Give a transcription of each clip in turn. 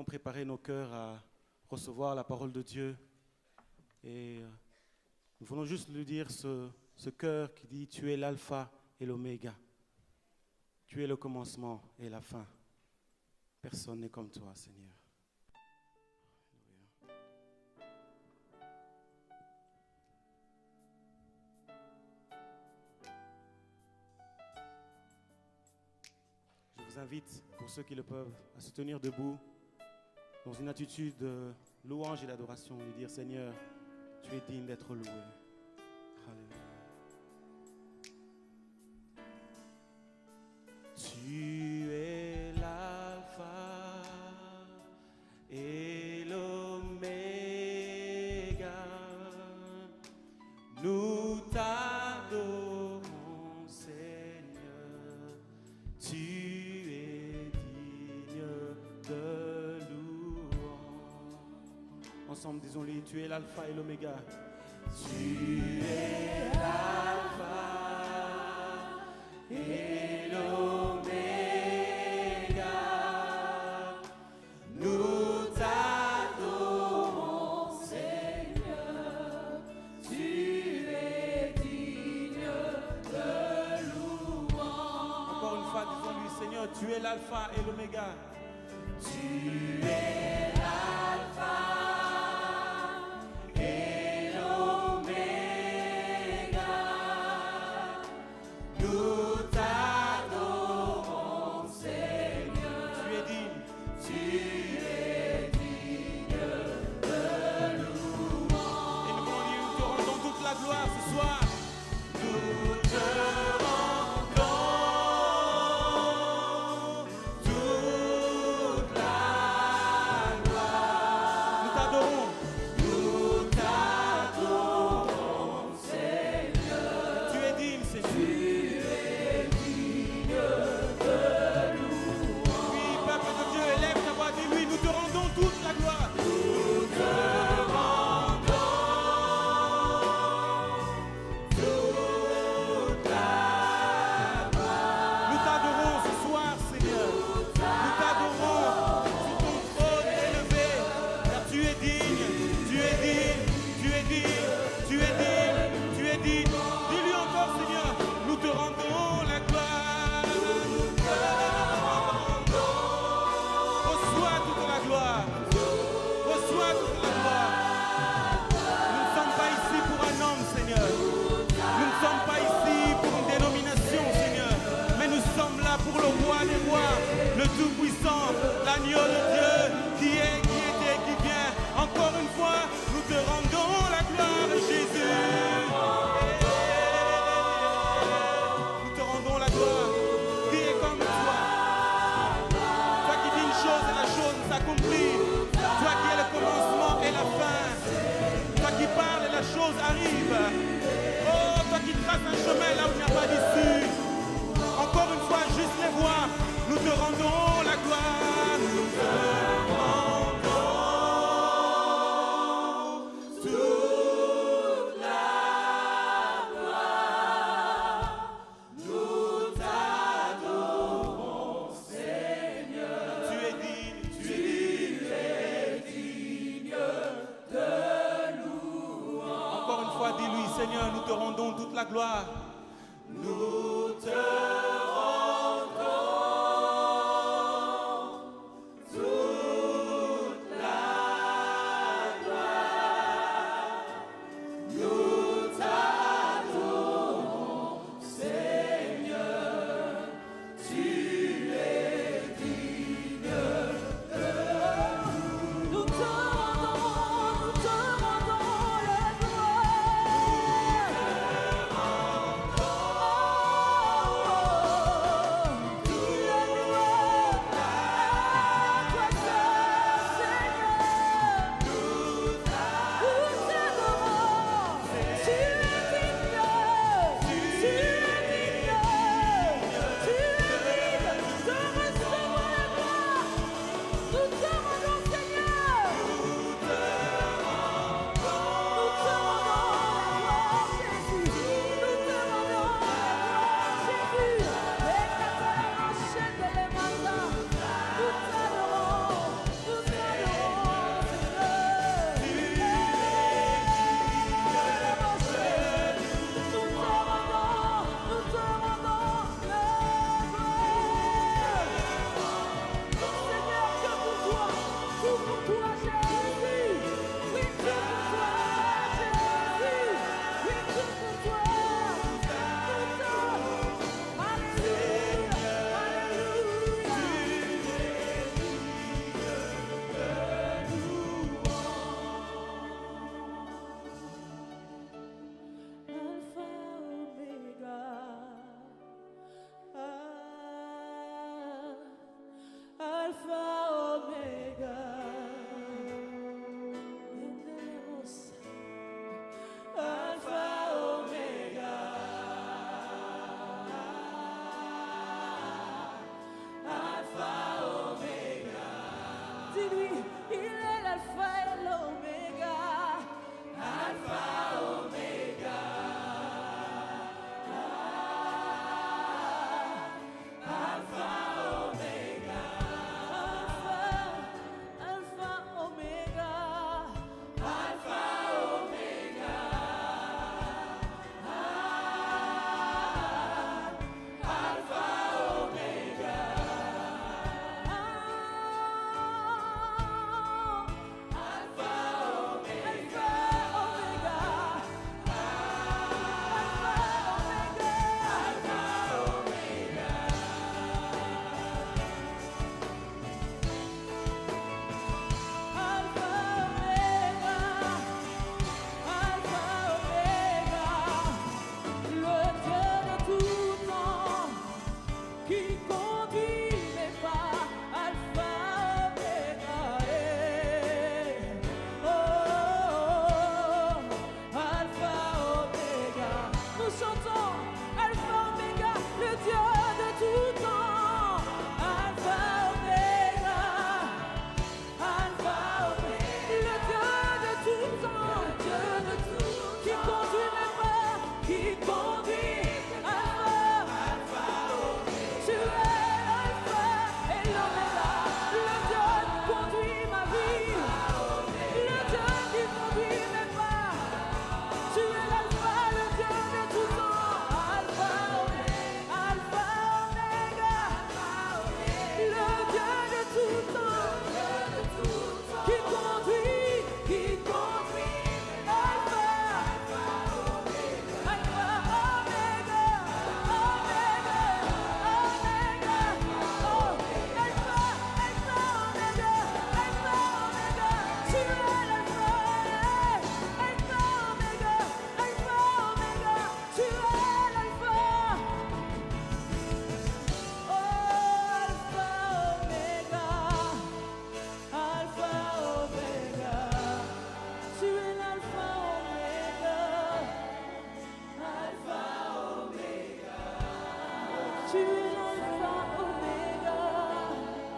préparer nos cœurs à recevoir la parole de Dieu. Et nous voulons juste lui dire ce cœur qui dit « Tu es l'alpha et l'oméga. Tu es le commencement et la fin. Personne n'est comme toi, Seigneur. » Je vous invite, pour ceux qui le peuvent, à se tenir debout dans une attitude de louange et d'adoration, et dire « Seigneur, tu es digne d'être loué. » Alléluia. Tu es l'alpha et l'oméga. Nous t'adorons, Seigneur. Tu es digne de louange. Ensemble, disons-lui, tu es l'alpha et l'oméga. Tu es l'alpha et l'oméga. Nous t'adorons, Seigneur. Tu es digne de louange. Encore une fois, disons-lui, Seigneur, tu es l'alpha et l'oméga. Tu es l'alpha. Seigneur, nous te rendons toute la gloire. Nous te rendons toute la gloire. Nous t'adorons, Seigneur. Tu es digne de nous. Nous te rendons la gloire. dis-lui, il est l'alpha et l'oméga. Alpha, oméga. Alpha, oméga. Alpha, oméga. Alpha, oméga.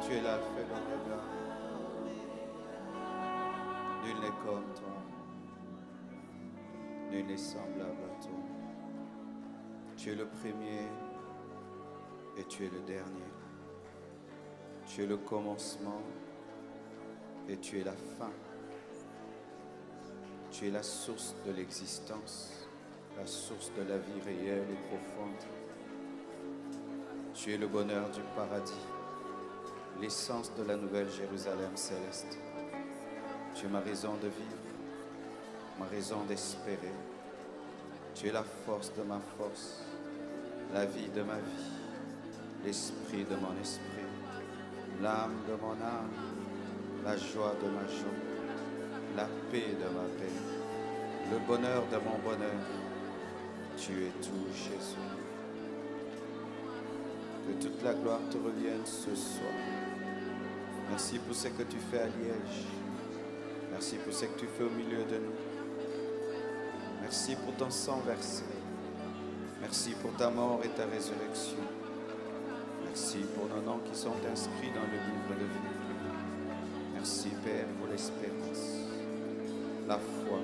Tu es l'alpha et l'oméga. Nul n'est comme toi. Nul n'est semblable à toi. Tu es le premier et tu es le dernier. Tu es le commencement et tu es la fin. Tu es la source de l'existence, la source de la vie réelle et profonde. Tu es le bonheur du paradis, l'essence de la nouvelle Jérusalem céleste. Tu es ma raison de vivre, ma raison d'espérer. Tu es la force de ma force, la vie de ma vie, l'esprit de mon esprit, l'âme de mon âme, la joie de ma joie, la paix de ma paix, le bonheur de mon bonheur. Tu es tout, Jésus. Que toute la gloire te revienne ce soir. Merci pour ce que tu fais à Liège. Merci pour ce que tu fais au milieu de nous. Merci pour ton sang versé. Merci pour ta mort et ta résurrection. Merci pour nos noms qui sont inscrits dans le livre de vie. Merci, Père, pour l'espérance, la foi,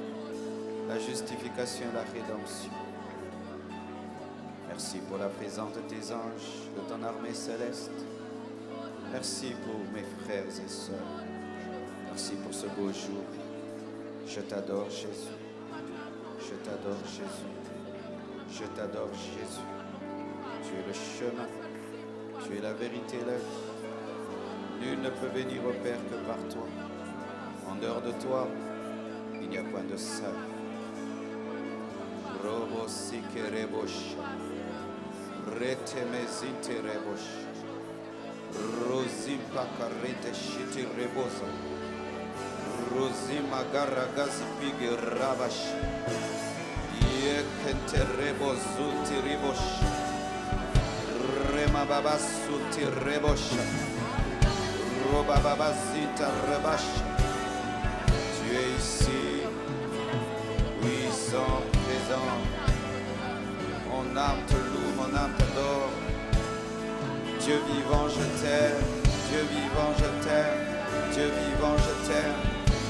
la justification et la rédemption. Merci pour la présence de tes anges, de ton armée céleste. Merci pour mes frères et sœurs. Merci pour ce beau jour. Je t'adore, Jésus. Je t'adore, Jésus. Je t'adore, Jésus. Tu es le chemin. Tu es la vérité et la vie. Nul ne peut venir au Père que par toi. En dehors de toi, il n'y a point de salut. Robo sikerebosh. Retemezinte rebosh. Rosimpa karete shiti rebosa. Rosima garagazi pigi rabash. Yekente rebozuti ribosh. Rema baba suti rebosh. Roba baba zita rebash. Tu es ici, puissant, présent. Mon âme te loue, mon âme t'adore. Dieu vivant, je t'aime. Dieu vivant, je t'aime. Dieu vivant, je t'aime.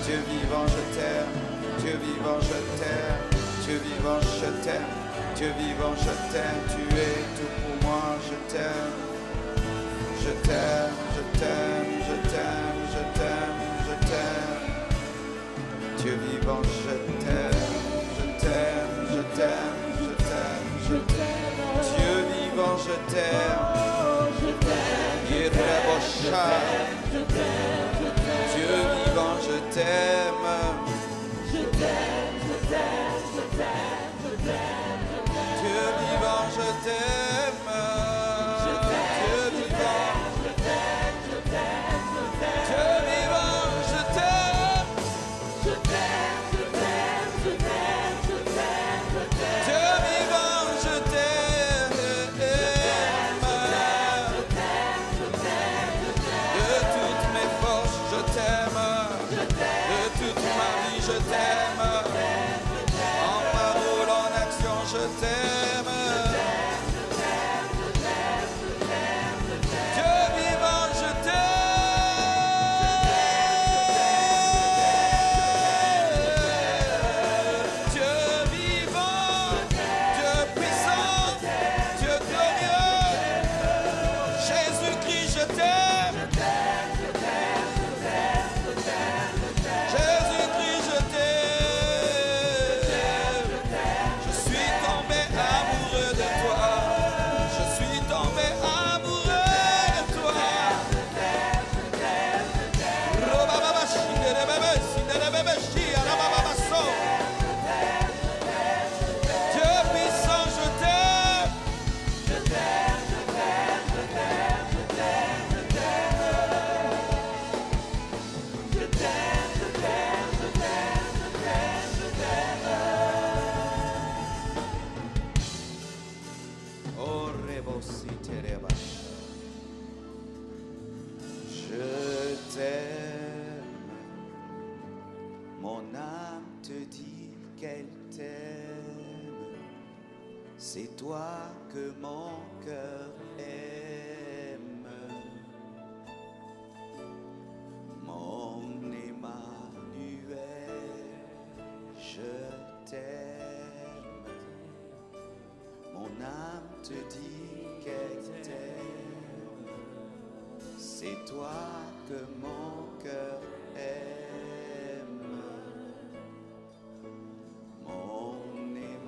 Dieu vivant, je t'aime. Dieu vivant, je t'aime. Dieu vivant, je t'aime. Dieu vivant, je t'aime. Tu es tout pour moi, je t'aime. Je t'aime, je t'aime, je t'aime, je t'aime, je t'aime. Dieu vivant, je t'aime. Je t'aime, je t'aime, je t'aime, je t'aime. Dieu vivant, je t'aime. Dieu vivant, je t'aime. Dieu vivant, je t'aime. Dieu vivant, Dieu vivant, je t'aime. Dieu vivant, je t'aime. De toutes mes forces, je t'aime. De toute ma vie, je t'aime. En parole, en action, je t'aime. Dieu vivant, je t'aime. Dieu vivant, Dieu puissant, Dieu glorieux. Jésus-Christ, je t'aime. Jésus-Christ, je t'aime. Je suis tombé amoureux de toi. Je suis tombé amoureux de toi. Dieu puissant, je t'aime. Oh, je t'aime. Mon âme te dit qu'elle t'aime. C'est toi que mon cœur aime. Mon Emmanuel, je t'aime. Mon âme te dit qu'elle t'aime. C'est toi que mon cœur aime. Mon Emmanuel,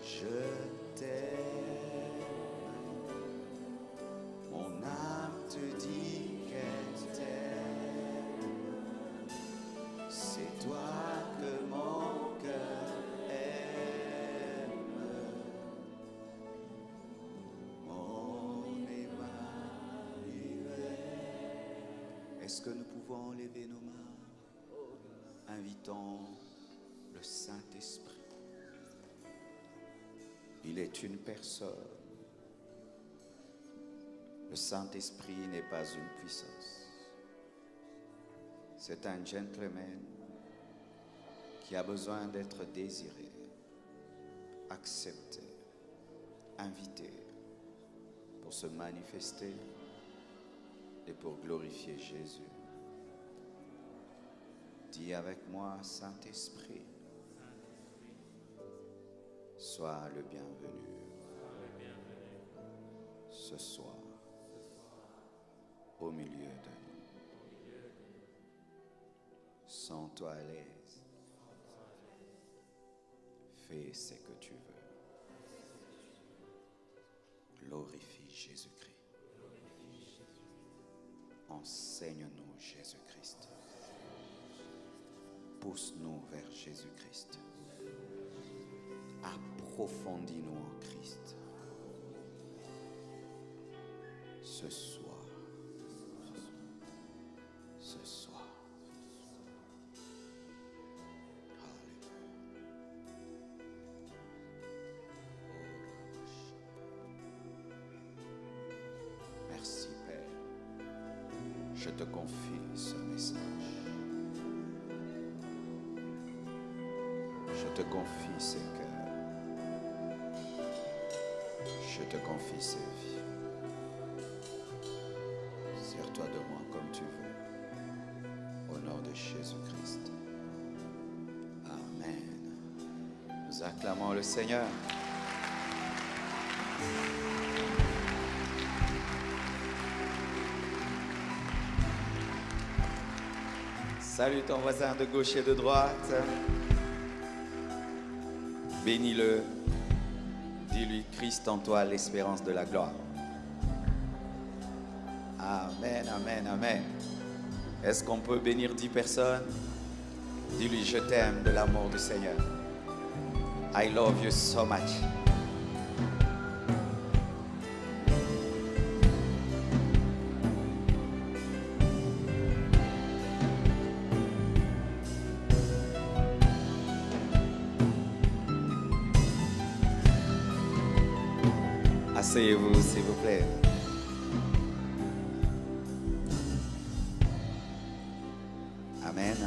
je t'aime. Mon âme te dit qu'elle t'aime. C'est toi que mon cœur aime. Mon Emmanuel. Est-ce que nous pouvons lever nos mains? Invitons le Saint-Esprit. Il est une personne. Le Saint-Esprit n'est pas une puissance. C'est un gentleman qui a besoin d'être désiré, accepté, invité pour se manifester et pour glorifier Jésus. Dis avec moi, Saint-Esprit, sois le bienvenu ce soir au milieu de nous. Sens-toi à l'aise. Fais ce que tu veux. Glorifie Jésus-Christ. Enseigne-nous Jésus-Christ. Pousse-nous vers Jésus-Christ. Approfondis-nous en Christ. Ce soir. Ce soir. Merci Père. Je te confie ce message. Je te confie ces cœurs. Je te confie ces vies. Sers-toi de moi comme tu veux. Au nom de Jésus-Christ. Amen. Nous acclamons le Seigneur. Salue ton voisin de gauche et de droite. Bénis-le. Dis-lui, Christ en toi, l'espérance de la gloire. Amen, amen, amen. Est-ce qu'on peut bénir 10 personnes? Dis-lui, je t'aime de l'amour du Seigneur. I love you so much. Asseyez-vous, s'il vous plaît. Amen.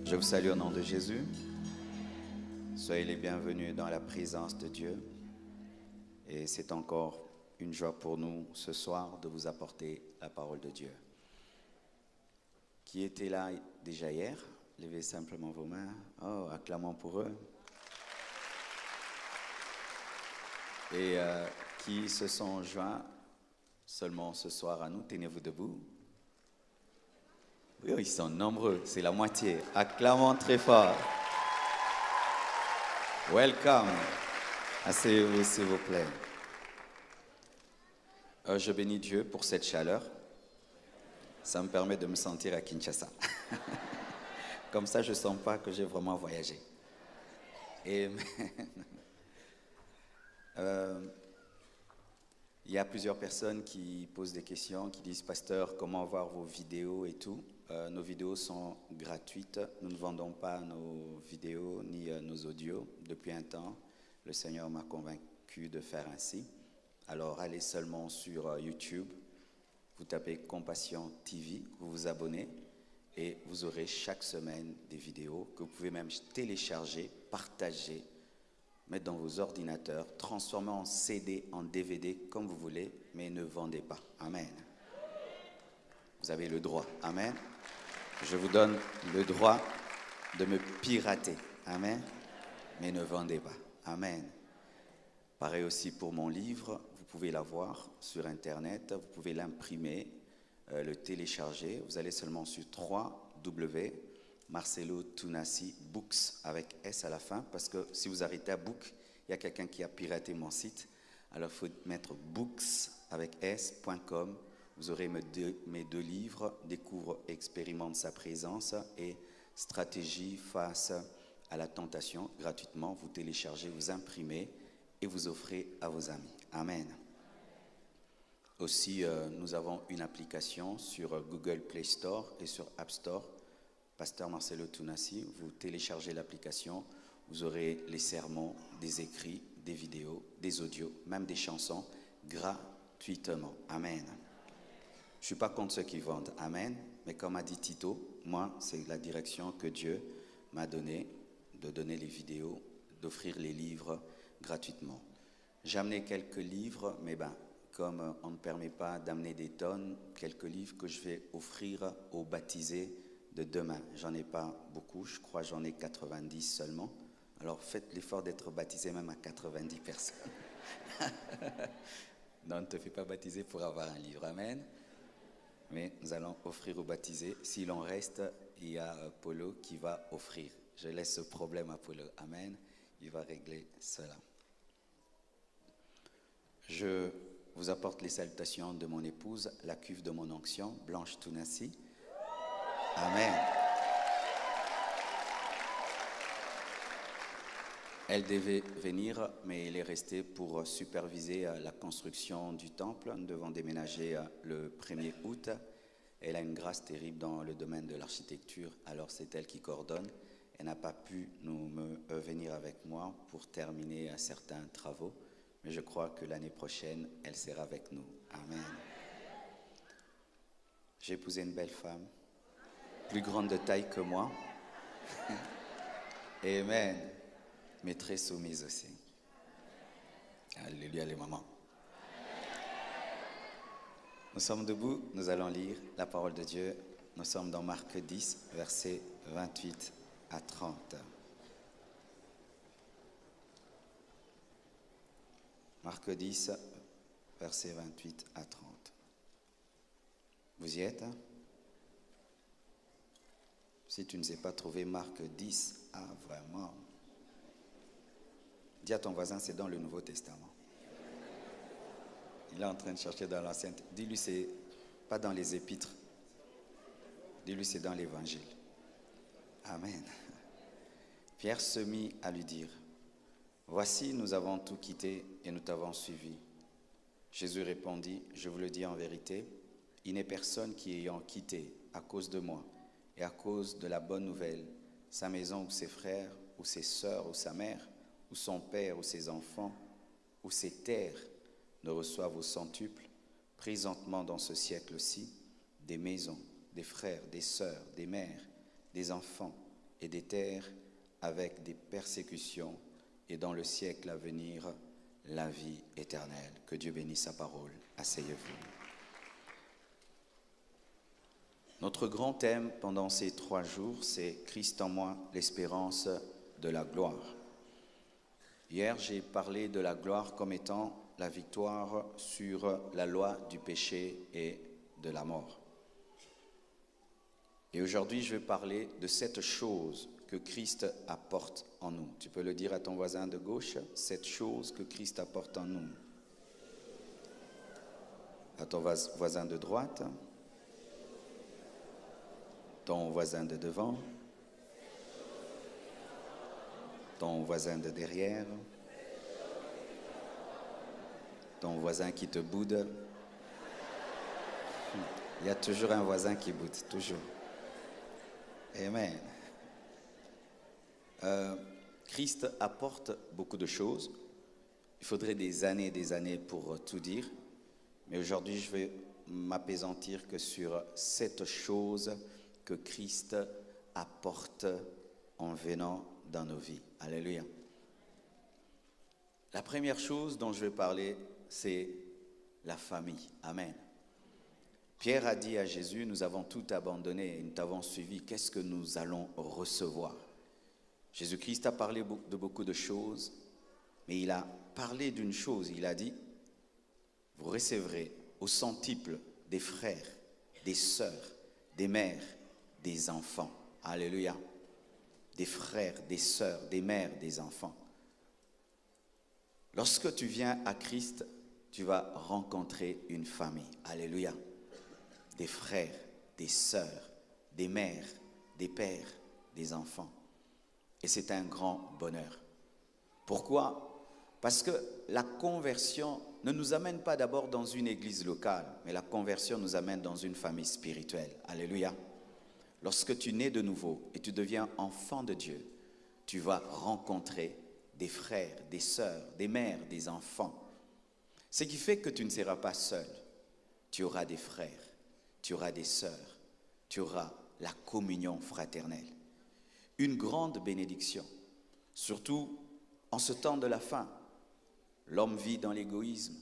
Je vous salue au nom de Jésus. Soyez les bienvenus dans la présence de Dieu. Et c'est encore une joie pour nous ce soir de vous apporter la parole de Dieu. Qui était là déjà hier? Levez simplement vos mains. Oh, acclamons pour eux. Et qui se sont joints seulement ce soir à nous, tenez-vous debout. Oui, ils sont nombreux, c'est la moitié. Acclamons très fort. Welcome. Asseyez-vous, s'il vous plaît. Je bénis Dieu pour cette chaleur. Ça me permet de me sentir à Kinshasa. Comme ça, je ne sens pas que j'ai vraiment voyagé. Amen. Il y a plusieurs personnes qui posent des questions, qui disent « Pasteur, comment voir vos vidéos et tout ?» Nos vidéos sont gratuites. Nous ne vendons pas nos vidéos ni nos audios. Depuis un temps, le Seigneur m'a convaincu de faire ainsi. Alors, allez seulement sur YouTube, vous tapez « Compassion TV », vous vous abonnez et vous aurez chaque semaine des vidéos que vous pouvez même télécharger, partager, mettre dans vos ordinateurs, transformer en CD, en DVD, comme vous voulez, mais ne vendez pas. Amen. Vous avez le droit. Amen. Je vous donne le droit de me pirater. Amen. Mais ne vendez pas. Amen. Pareil aussi pour mon livre. Vous pouvez l'avoir sur Internet. Vous pouvez l'imprimer, le télécharger. Vous allez seulement sur 3W. Marcelo Tunasi Books avec S à la fin, parce que si vous arrêtez à Book, il y a quelqu'un qui a piraté mon site. Alors il faut mettre books avec S.com. Vous aurez mes deux livres, Découvre, expérimente sa présence et Stratégie face à la tentation. Gratuitement, vous téléchargez, vous imprimez et vous offrez à vos amis. Amen. Aussi, nous avons une application sur Google Play Store et sur App Store. Pasteur Marcelo Tunasi, vous téléchargez l'application, vous aurez les sermons, des écrits, des vidéos, des audios, même des chansons, gratuitement. Amen. Je ne suis pas contre ceux qui vendent. Amen. Mais comme a dit Tito, moi, c'est la direction que Dieu m'a donnée, de donner les vidéos, d'offrir les livres gratuitement. J'ai amené quelques livres, mais comme on ne permet pas d'amener des tonnes, quelques livres que je vais offrir aux baptisés de demain. J'en ai pas beaucoup, je crois j'en ai 90 seulement. Alors faites l'effort d'être baptisé même à 90 personnes. Non, ne te fais pas baptiser pour avoir un livre. Amen. Mais nous allons offrir aux baptisés. S'il en reste, il y a Polo qui va offrir. Je laisse ce problème à Polo. Amen. Il va régler cela. Je vous apporte les salutations de mon épouse, la cuve de mon onction, Blanche Tunasi. Amen. Elle devait venir, mais elle est restée pour superviser la construction du temple. Nous devons déménager le 1er août. Elle a une grâce terrible dans le domaine de l'architecture, alors c'est elle qui coordonne. Elle n'a pas pu venir avec moi pour terminer certains travaux, mais je crois que l'année prochaine, elle sera avec nous. Amen. J'ai épousé une belle femme, plus grande de taille que moi. Amen. Mais très soumise aussi. Alléluia les mamans. Nous sommes debout, nous allons lire la parole de Dieu. Nous sommes dans Marc 10, versets 28 à 30. Marc 10, versets 28 à 30. Vous y êtes, hein? Si tu ne sais pas trouver Marc 10, vraiment. Dis à ton voisin, c'est dans le Nouveau Testament. Il est en train de chercher dans l'Ancien. Dis-lui, c'est pas dans les épîtres. Dis-lui, c'est dans l'Évangile. Amen. Pierre se mit à lui dire, « Voici, nous avons tout quitté et nous t'avons suivi. » Jésus répondit, « Je vous le dis en vérité, il n'est personne qui ayant quitté à cause de moi et à cause de la bonne nouvelle, sa maison ou ses frères ou ses sœurs ou sa mère ou son père ou ses enfants ou ses terres, ne reçoivent au centuple, présentement dans ce siècle-ci, des maisons, des frères, des sœurs, des mères, des enfants et des terres avec des persécutions et dans le siècle à venir, la vie éternelle. » Que Dieu bénisse sa parole. Asseyez-vous. Notre grand thème pendant ces 3 jours, c'est « Christ en moi, l'espérance de la gloire ». Hier, j'ai parlé de la gloire comme étant la victoire sur la loi du péché et de la mort. Et aujourd'hui, je vais parler de cette chose que Christ apporte en nous. Tu peux le dire à ton voisin de gauche, cette chose que Christ apporte en nous. À ton voisin de droite, ton voisin de devant, ton voisin de derrière, ton voisin qui te boude. Il y a toujours un voisin qui boude, toujours. Amen. Christ apporte beaucoup de choses. Il faudrait des années pour tout dire. Mais aujourd'hui, je vais m'appesantir que sur cette chose que Christ apporte en venant dans nos vies. Alléluia. La première chose dont je vais parler, c'est la famille. Amen. Pierre a dit à Jésus, nous avons tout abandonné et nous t'avons suivi. Qu'est-ce que nous allons recevoir? Jésus-Christ a parlé de beaucoup de choses, mais il a parlé d'une chose. Il a dit, vous recevrez au centuple des frères, des sœurs, des mères, des enfants. Alléluia. Des frères, des sœurs, des mères, des enfants. Lorsque tu viens à Christ, tu vas rencontrer une famille. Alléluia. Des frères, des sœurs, des mères, des pères, des enfants. Et c'est un grand bonheur. Pourquoi? Parce que la conversion ne nous amène pas d'abord dans une église locale, mais la conversion nous amène dans une famille spirituelle. Alléluia. Lorsque tu nais de nouveau et tu deviens enfant de Dieu, tu vas rencontrer des frères, des sœurs, des mères, des enfants. Ce qui fait que tu ne seras pas seul. Tu auras des frères, tu auras des sœurs, tu auras la communion fraternelle. Une grande bénédiction, surtout en ce temps de la fin. L'homme vit dans l'égoïsme.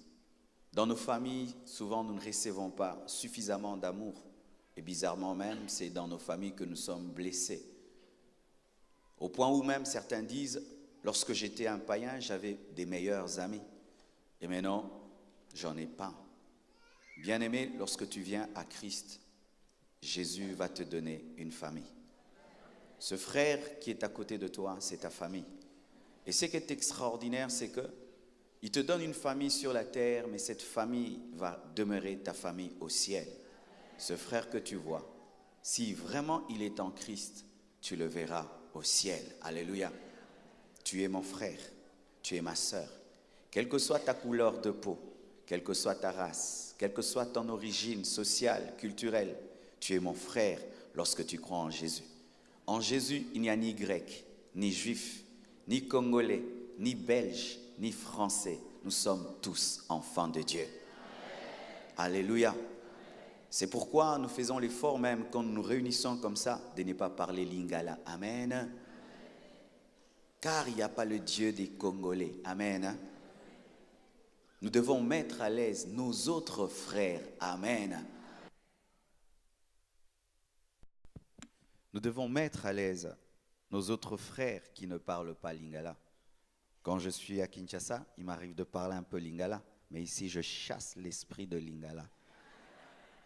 Dans nos familles, souvent nous ne recevons pas suffisamment d'amour. Et bizarrement même, c'est dans nos familles que nous sommes blessés. Au point où même certains disent, lorsque j'étais un païen, j'avais des meilleurs amis. Et maintenant, j'en ai pas. Bien-aimé, lorsque tu viens à Christ, Jésus va te donner une famille. Ce frère qui est à côté de toi, c'est ta famille. Et ce qui est extraordinaire, c'est que il te donne une famille sur la terre, mais cette famille va demeurer ta famille au ciel. Ce frère que tu vois, si vraiment il est en Christ, tu le verras au ciel. Alléluia. Tu es mon frère, tu es ma sœur. Quelle que soit ta couleur de peau, quelle que soit ta race, quelle que soit ton origine sociale, culturelle, tu es mon frère lorsque tu crois en Jésus. En Jésus, il n'y a ni grec, ni juif, ni congolais, ni belge, ni français. Nous sommes tous enfants de Dieu. Alléluia. C'est pourquoi nous faisons l'effort même quand nous nous réunissons comme ça de ne pas parler lingala. Amen. Car il n'y a pas le Dieu des Congolais. Amen. Nous devons mettre à l'aise nos autres frères. Amen. Nous devons mettre à l'aise nos autres frères qui ne parlent pas lingala. Quand je suis à Kinshasa, il m'arrive de parler un peu lingala, mais ici je chasse l'esprit de lingala.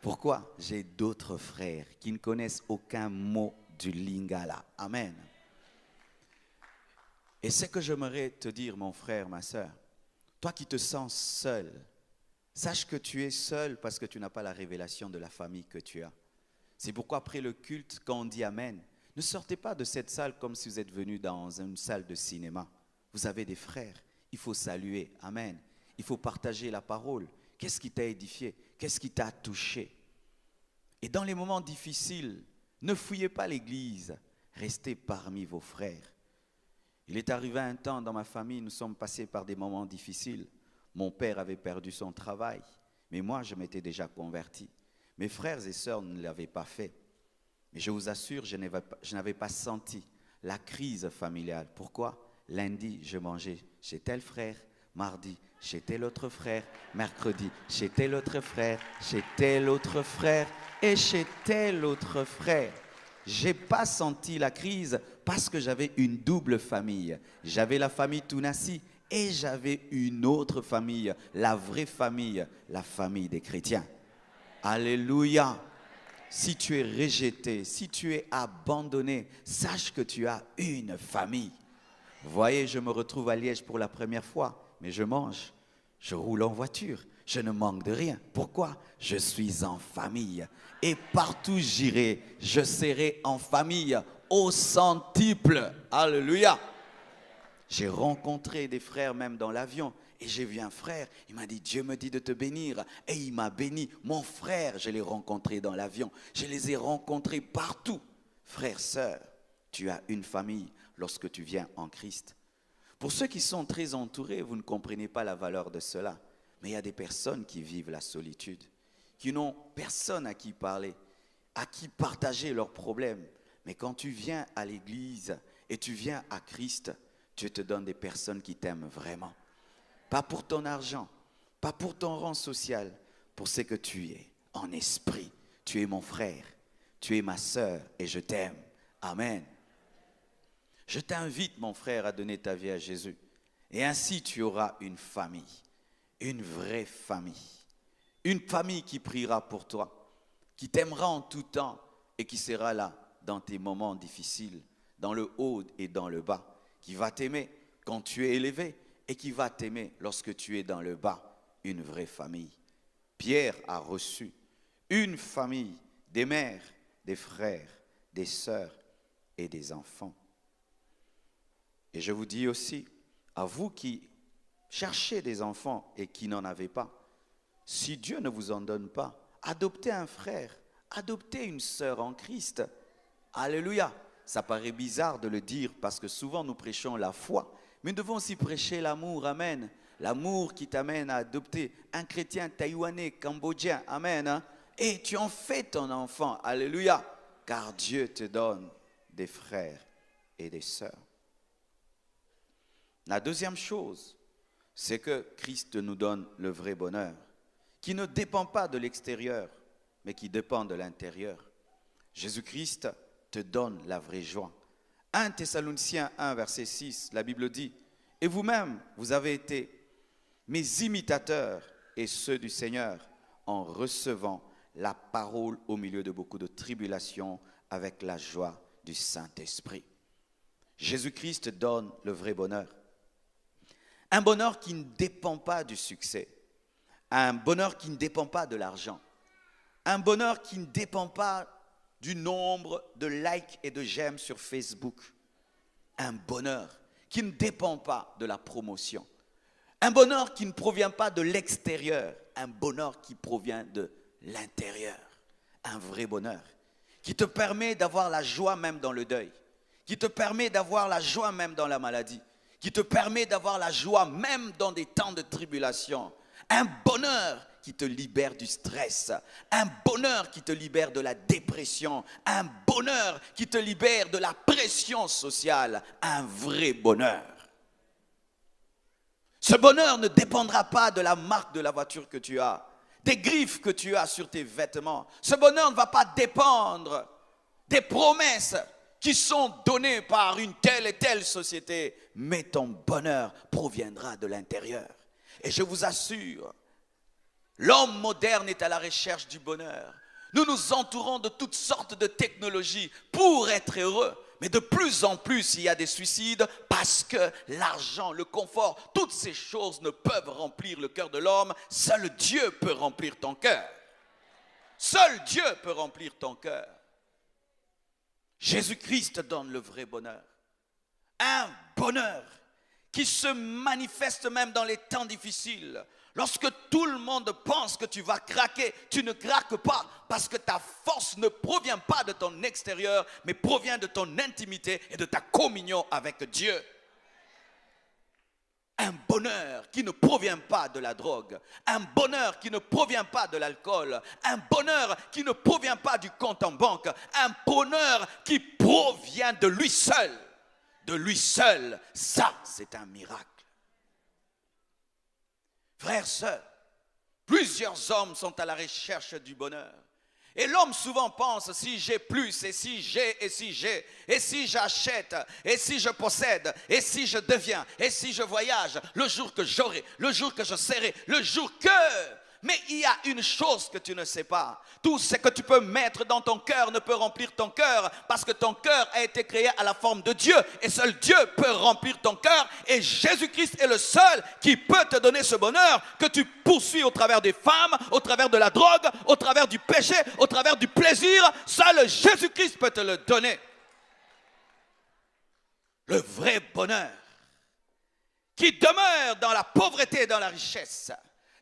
Pourquoi? J'ai d'autres frères qui ne connaissent aucun mot du lingala. Amen. Et ce que j'aimerais te dire, mon frère, ma soeur, toi qui te sens seul, sache que tu es seul parce que tu n'as pas la révélation de la famille que tu as. C'est pourquoi après le culte, quand on dit Amen, ne sortez pas de cette salle comme si vous êtes venu dans une salle de cinéma. Vous avez des frères, il faut saluer. Amen. Il faut partager la parole. Qu'est-ce qui t'a édifié? Qu'est-ce qui t'a touché? Et dans les moments difficiles, ne fouillez pas l'église, restez parmi vos frères. Il est arrivé un temps dans ma famille, nous sommes passés par des moments difficiles. Mon père avait perdu son travail, mais moi je m'étais déjà converti. Mes frères et sœurs ne l'avaient pas fait. Mais je vous assure, je n'avais pas senti la crise familiale. Pourquoi? Lundi, je mangeais chez tel frère. Mardi, chez tel autre frère. Mercredi, chez tel autre frère. Chez tel autre frère. Et chez tel autre frère. Je n'ai pas senti la crise parce que j'avais une double famille. J'avais la famille Tounassi et j'avais une autre famille, la vraie famille, la famille des chrétiens. Alléluia. Si tu es rejeté, si tu es abandonné, sache que tu as une famille. Vous voyez, je me retrouve à Liège pour la première fois, mais je mange, je roule en voiture, je ne manque de rien. Pourquoi? Je suis en famille. Et partout j'irai, je serai en famille au centuple. Alléluia. J'ai rencontré des frères même dans l'avion. Et j'ai vu un frère, il m'a dit, Dieu me dit de te bénir. Et il m'a béni. Mon frère, je l'ai rencontré dans l'avion. Je les ai rencontrés partout. Frères, sœurs, tu as une famille lorsque tu viens en Christ. Pour ceux qui sont très entourés, vous ne comprenez pas la valeur de cela. Mais il y a des personnes qui vivent la solitude, qui n'ont personne à qui parler, à qui partager leurs problèmes. Mais quand tu viens à l'église et tu viens à Christ, Dieu te donne des personnes qui t'aiment vraiment. Pas pour ton argent, pas pour ton rang social, pour ce que tu es en esprit. Tu es mon frère, tu es ma sœur et je t'aime. Amen. Je t'invite, mon frère, à donner ta vie à Jésus. Et ainsi, tu auras une famille, une vraie famille. Une famille qui priera pour toi, qui t'aimera en tout temps et qui sera là dans tes moments difficiles, dans le haut et dans le bas, qui va t'aimer quand tu es élevé et qui va t'aimer lorsque tu es dans le bas, une vraie famille. Pierre a reçu une famille, des mères, des frères, des sœurs et des enfants. Et je vous dis aussi, à vous qui cherchez des enfants et qui n'en avez pas, si Dieu ne vous en donne pas, adoptez un frère, adoptez une sœur en Christ. Alléluia. Ça paraît bizarre de le dire parce que souvent nous prêchons la foi, mais nous devons aussi prêcher l'amour. Amen. L'amour qui t'amène à adopter un chrétien taïwanais, cambodgien. Amen. Et tu en fais ton enfant. Alléluia. Car Dieu te donne des frères et des sœurs. La deuxième chose, c'est que Christ nous donne le vrai bonheur, qui ne dépend pas de l'extérieur, mais qui dépend de l'intérieur. Jésus-Christ te donne la vraie joie. 1 Thessaloniciens 1, verset 6, la Bible dit, « Et vous-même, vous avez été mes imitateurs et ceux du Seigneur en recevant la parole au milieu de beaucoup de tribulations avec la joie du Saint-Esprit. » Jésus-Christ donne le vrai bonheur. Un bonheur qui ne dépend pas du succès. Un bonheur qui ne dépend pas de l'argent. Un bonheur qui ne dépend pas du nombre de likes et de j'aime sur Facebook. Un bonheur qui ne dépend pas de la promotion. Un bonheur qui ne provient pas de l'extérieur. Un bonheur qui provient de l'intérieur. Un vrai bonheur qui te permet d'avoir la joie même dans le deuil. Qui te permet d'avoir la joie même dans la maladie. Qui te permet d'avoir la joie même dans des temps de tribulation. Un bonheur qui te libère du stress. Un bonheur qui te libère de la dépression. Un bonheur qui te libère de la pression sociale. Un vrai bonheur. Ce bonheur ne dépendra pas de la marque de la voiture que tu as, des griffes que tu as sur tes vêtements. Ce bonheur ne va pas dépendre des promesses qui sont données par une telle et telle société, mais ton bonheur proviendra de l'intérieur. Et je vous assure, l'homme moderne est à la recherche du bonheur. Nous nous entourons de toutes sortes de technologies pour être heureux. Mais de plus en plus, il y a des suicides parce que l'argent, le confort, toutes ces choses ne peuvent remplir le cœur de l'homme. Seul Dieu peut remplir ton cœur. Seul Dieu peut remplir ton cœur. Jésus-Christ donne le vrai bonheur. Un bonheur qui se manifeste même dans les temps difficiles. Lorsque tout le monde pense que tu vas craquer, tu ne craques pas parce que ta force ne provient pas de ton extérieur, mais provient de ton intimité et de ta communion avec Dieu. Un bonheur qui ne provient pas de la drogue, un bonheur qui ne provient pas de l'alcool, un bonheur qui ne provient pas du compte en banque, un bonheur qui provient de lui seul. De lui seul, ça c'est un miracle. Frères, sœurs, plusieurs hommes sont à la recherche du bonheur. Et l'homme souvent pense, si j'ai plus, et si j'ai, et si j'ai, et si j'achète, et si je possède, et si je deviens, et si je voyage, le jour que j'aurai, le jour que je serai, le jour que... Mais il y a une chose que tu ne sais pas. Tout ce que tu peux mettre dans ton cœur ne peut remplir ton cœur parce que ton cœur a été créé à la forme de Dieu et seul Dieu peut remplir ton cœur et Jésus-Christ est le seul qui peut te donner ce bonheur que tu poursuis au travers des femmes, au travers de la drogue, au travers du péché, au travers du plaisir. Seul Jésus-Christ peut te le donner. Le vrai bonheur qui demeure dans la pauvreté et dans la richesse,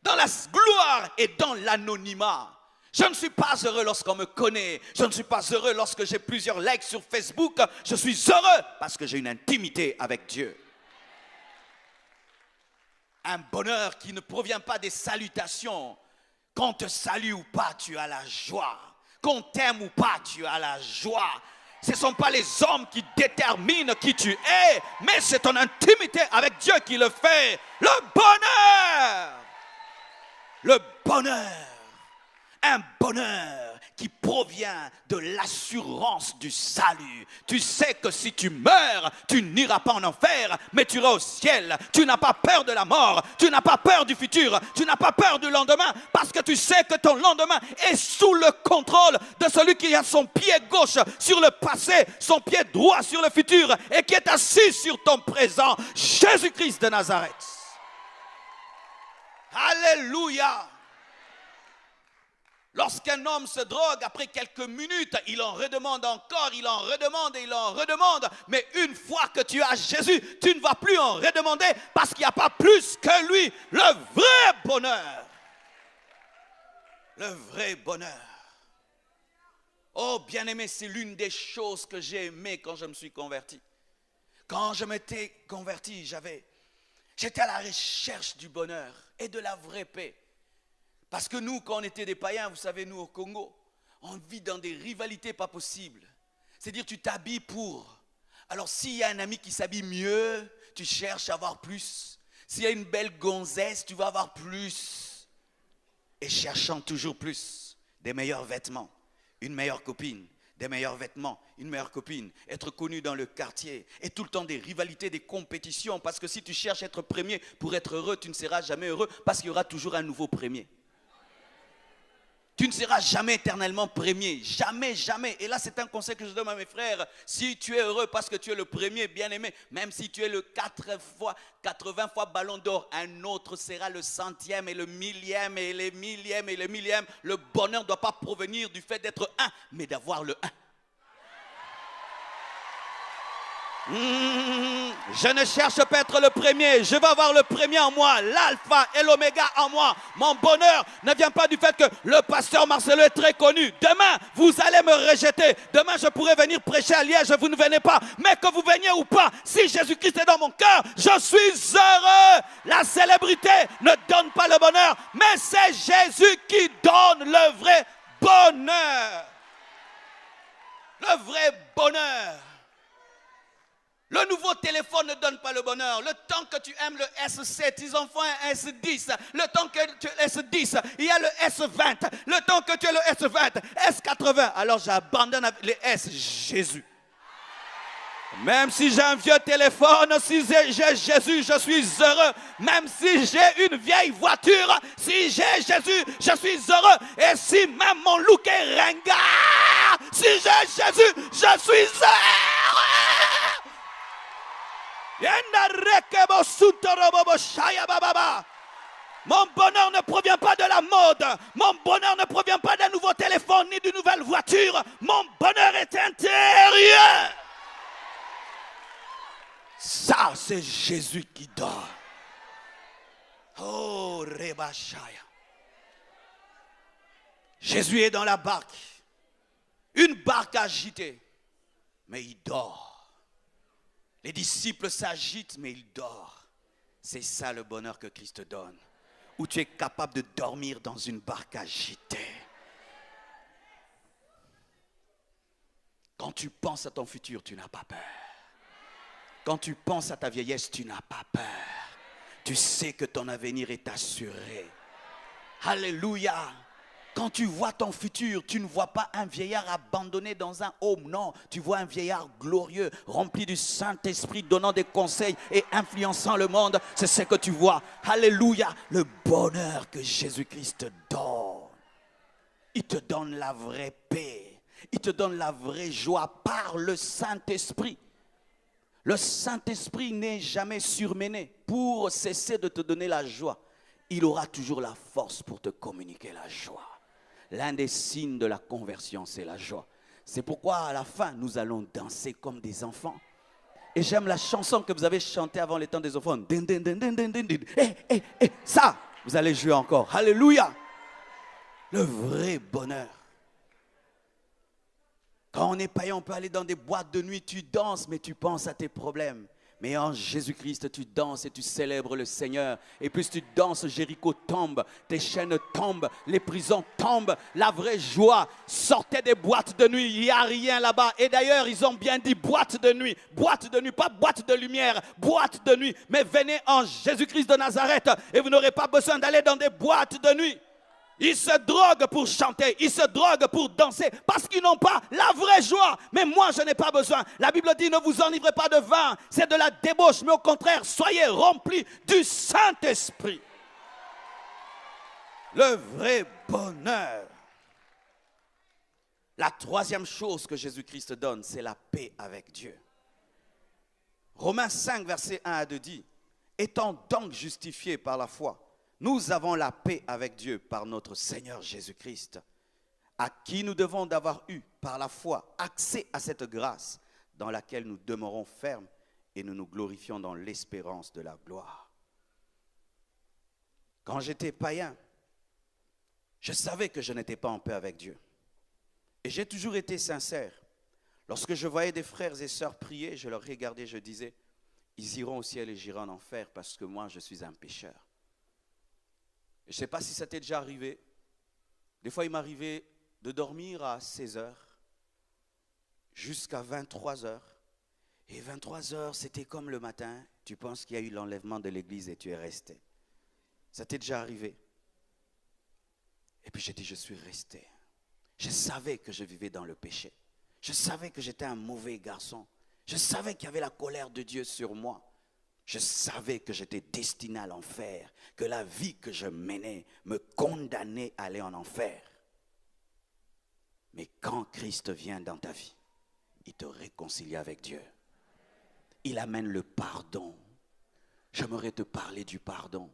dans la gloire et dans l'anonymat. Je ne suis pas heureux lorsqu'on me connaît. Je ne suis pas heureux lorsque j'ai plusieurs likes sur Facebook. Je suis heureux parce que j'ai une intimité avec Dieu. Un bonheur qui ne provient pas des salutations. Qu'on te salue ou pas, tu as la joie. Qu'on t'aime ou pas, tu as la joie. Ce ne sont pas les hommes qui déterminent qui tu es, mais c'est ton intimité avec Dieu qui le fait. Le bonheur! Le bonheur, un bonheur qui provient de l'assurance du salut. Tu sais que si tu meurs, tu n'iras pas en enfer, mais tu iras au ciel. Tu n'as pas peur de la mort, tu n'as pas peur du futur, tu n'as pas peur du lendemain, parce que tu sais que ton lendemain est sous le contrôle de celui qui a son pied gauche sur le passé, son pied droit sur le futur, et qui est assis sur ton présent, Jésus-Christ de Nazareth. Alléluia. Lorsqu'un homme se drogue, après quelques minutes, il en redemande encore, il en redemande et il en redemande. Mais une fois que tu as Jésus, tu ne vas plus en redemander parce qu'il n'y a pas plus que lui. Le vrai bonheur. Le vrai bonheur. Oh bien-aimé, c'est l'une des choses que j'ai aimées quand je me suis converti. Quand je m'étais converti, j'étais à la recherche du bonheur et de la vraie paix. Parce que nous, quand on était des païens, vous savez, nous au Congo, on vit dans des rivalités pas possibles. C'est-à-dire, tu t'habilles pour. Alors, s'il y a un ami qui s'habille mieux, tu cherches à avoir plus. S'il y a une belle gonzesse, tu vas avoir plus. Et cherchant toujours plus, des meilleurs vêtements, une meilleure copine, des meilleurs vêtements, une meilleure copine, être connu dans le quartier, et tout le temps des rivalités, des compétitions, parce que si tu cherches à être premier pour être heureux, tu ne seras jamais heureux, parce qu'il y aura toujours un nouveau premier. Tu ne seras jamais éternellement premier, jamais, jamais. Et là, c'est un conseil que je donne à mes frères. Si tu es heureux parce que tu es le premier, bien-aimé, même si tu es le 80 fois ballon d'or, un autre sera le 100e et le 1000e et les 1000e et le 1000e. Le bonheur ne doit pas provenir du fait d'être un, mais d'avoir le un. Je ne cherche pas à être le premier, je veux avoir le premier en moi, l'alpha et l'oméga en moi. Mon bonheur ne vient pas du fait que le pasteur Marcelo est très connu. Demain, vous allez me rejeter. Demain, je pourrais venir prêcher à Liège, vous ne venez pas. Mais que vous veniez ou pas, si Jésus-Christ est dans mon cœur, je suis heureux. La célébrité ne donne pas le bonheur, mais c'est Jésus qui donne le vrai bonheur. Le vrai bonheur. Le nouveau téléphone ne donne pas le bonheur. Le temps que tu aimes le S7, ils en font un S10. Le temps que tu as le S10, il y a le S20. Le temps que tu as le S20, S80. Alors j'abandonne les S, Jésus. Même si j'ai un vieux téléphone, si j'ai Jésus, je suis heureux. Même si j'ai une vieille voiture, si j'ai Jésus, je suis heureux. Et si même mon look est ringard, si j'ai Jésus, je suis heureux. Mon bonheur ne provient pas de la mode. Mon bonheur ne provient pas d'un nouveau téléphone ni d'une nouvelle voiture. Mon bonheur est intérieur. Ça, c'est Jésus qui dort. Oh, Rebashaya. Jésus est dans la barque. Une barque agitée. Mais il dort. Les disciples s'agitent, mais il dort. C'est ça le bonheur que Christ te donne. Où tu es capable de dormir dans une barque agitée. Quand tu penses à ton futur, tu n'as pas peur. Quand tu penses à ta vieillesse, tu n'as pas peur. Tu sais que ton avenir est assuré. Alléluia. Quand tu vois ton futur, tu ne vois pas un vieillard abandonné dans un home. Non, tu vois un vieillard glorieux, rempli du Saint-Esprit, donnant des conseils et influençant le monde. C'est ce que tu vois. Alléluia. Le bonheur que Jésus-Christ te donne. Il te donne la vraie paix. Il te donne la vraie joie par le Saint-Esprit. Le Saint-Esprit n'est jamais surmené pour cesser de te donner la joie. Il aura toujours la force pour te communiquer la joie. L'un des signes de la conversion, c'est la joie. C'est pourquoi à la fin, nous allons danser comme des enfants. Et j'aime la chanson que vous avez chantée avant les temps des enfants. Ça, vous allez jouer encore. Alléluia. Le vrai bonheur. Quand on est païen, on peut aller dans des boîtes de nuit, tu danses, mais tu penses à tes problèmes. Mais en Jésus-Christ, tu danses et tu célèbres le Seigneur. Et plus tu danses, Jéricho tombe, tes chaînes tombent, les prisons tombent. La vraie joie, sortez des boîtes de nuit, il n'y a rien là-bas. Et d'ailleurs, ils ont bien dit boîte de nuit, pas boîte de lumière, boîte de nuit. Mais venez en Jésus-Christ de Nazareth et vous n'aurez pas besoin d'aller dans des boîtes de nuit. Ils se droguent pour chanter, ils se droguent pour danser parce qu'ils n'ont pas la vraie joie. Mais moi, je n'ai pas besoin. La Bible dit, ne vous enivrez pas de vin, c'est de la débauche. Mais au contraire, soyez remplis du Saint-Esprit. Le vrai bonheur. La troisième chose que Jésus-Christ donne, c'est la paix avec Dieu. Romains 5, verset 1 à 2 dit, étant donc justifiés par la foi, nous avons la paix avec Dieu par notre Seigneur Jésus-Christ, à qui nous devons d'avoir eu par la foi accès à cette grâce dans laquelle nous demeurons fermes et nous nous glorifions dans l'espérance de la gloire. Quand j'étais païen, je savais que je n'étais pas en paix avec Dieu. Et j'ai toujours été sincère. Lorsque je voyais des frères et sœurs prier, je leur regardais, je disais, ils iront au ciel et j'irai en enfer parce que moi je suis un pécheur. Je ne sais pas si ça t'est déjà arrivé. Des fois, il m'arrivait de dormir à 16 heures jusqu'à 23 heures. Et 23 heures, c'était comme le matin. Tu penses qu'il y a eu l'enlèvement de l'église et tu es resté. Ça t'est déjà arrivé. Et puis j'ai dit, je suis resté. Je savais que je vivais dans le péché. Je savais que j'étais un mauvais garçon. Je savais qu'il y avait la colère de Dieu sur moi. Je savais que j'étais destiné à l'enfer, que la vie que je menais me condamnait à aller en enfer. Mais quand Christ vient dans ta vie, il te réconcilie avec Dieu. Il amène le pardon. J'aimerais te parler du pardon.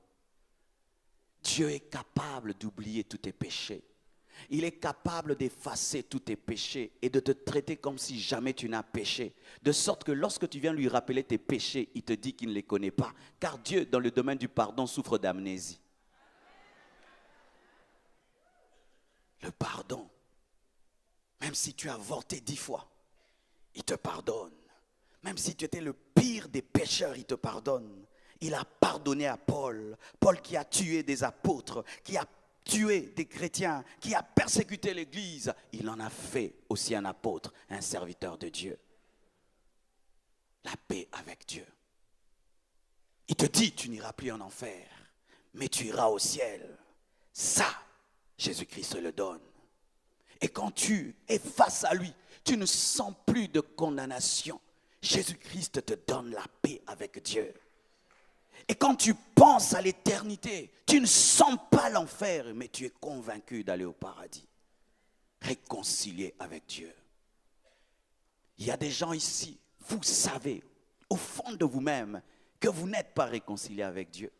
Dieu est capable d'oublier tous tes péchés. Il est capable d'effacer tous tes péchés et de te traiter comme si jamais tu n'as péché. De sorte que lorsque tu viens lui rappeler tes péchés, il te dit qu'il ne les connaît pas. Car Dieu, dans le domaine du pardon, souffre d'amnésie. Le pardon, même si tu as avorté 10 fois, il te pardonne. Même si tu étais le pire des pécheurs, il te pardonne. Il a pardonné à Paul. Paul qui a tué des apôtres, qui a tué des chrétiens, qui a persécuté l'église. Il en a fait aussi un apôtre, un serviteur de Dieu. la paix avec Dieu. Il te dit, tu n'iras plus en enfer, mais tu iras au ciel. Ça, Jésus-Christ le donne. Et quand tu es face à lui, tu ne sens plus de condamnation. Jésus-Christ te donne la paix avec Dieu. Et quand tu penses à l'éternité, tu ne sens pas l'enfer, mais tu es convaincu d'aller au paradis. Réconcilié avec Dieu. Il y a des gens ici, vous savez, au fond de vous-même, que vous n'êtes pas réconcilié avec Dieu.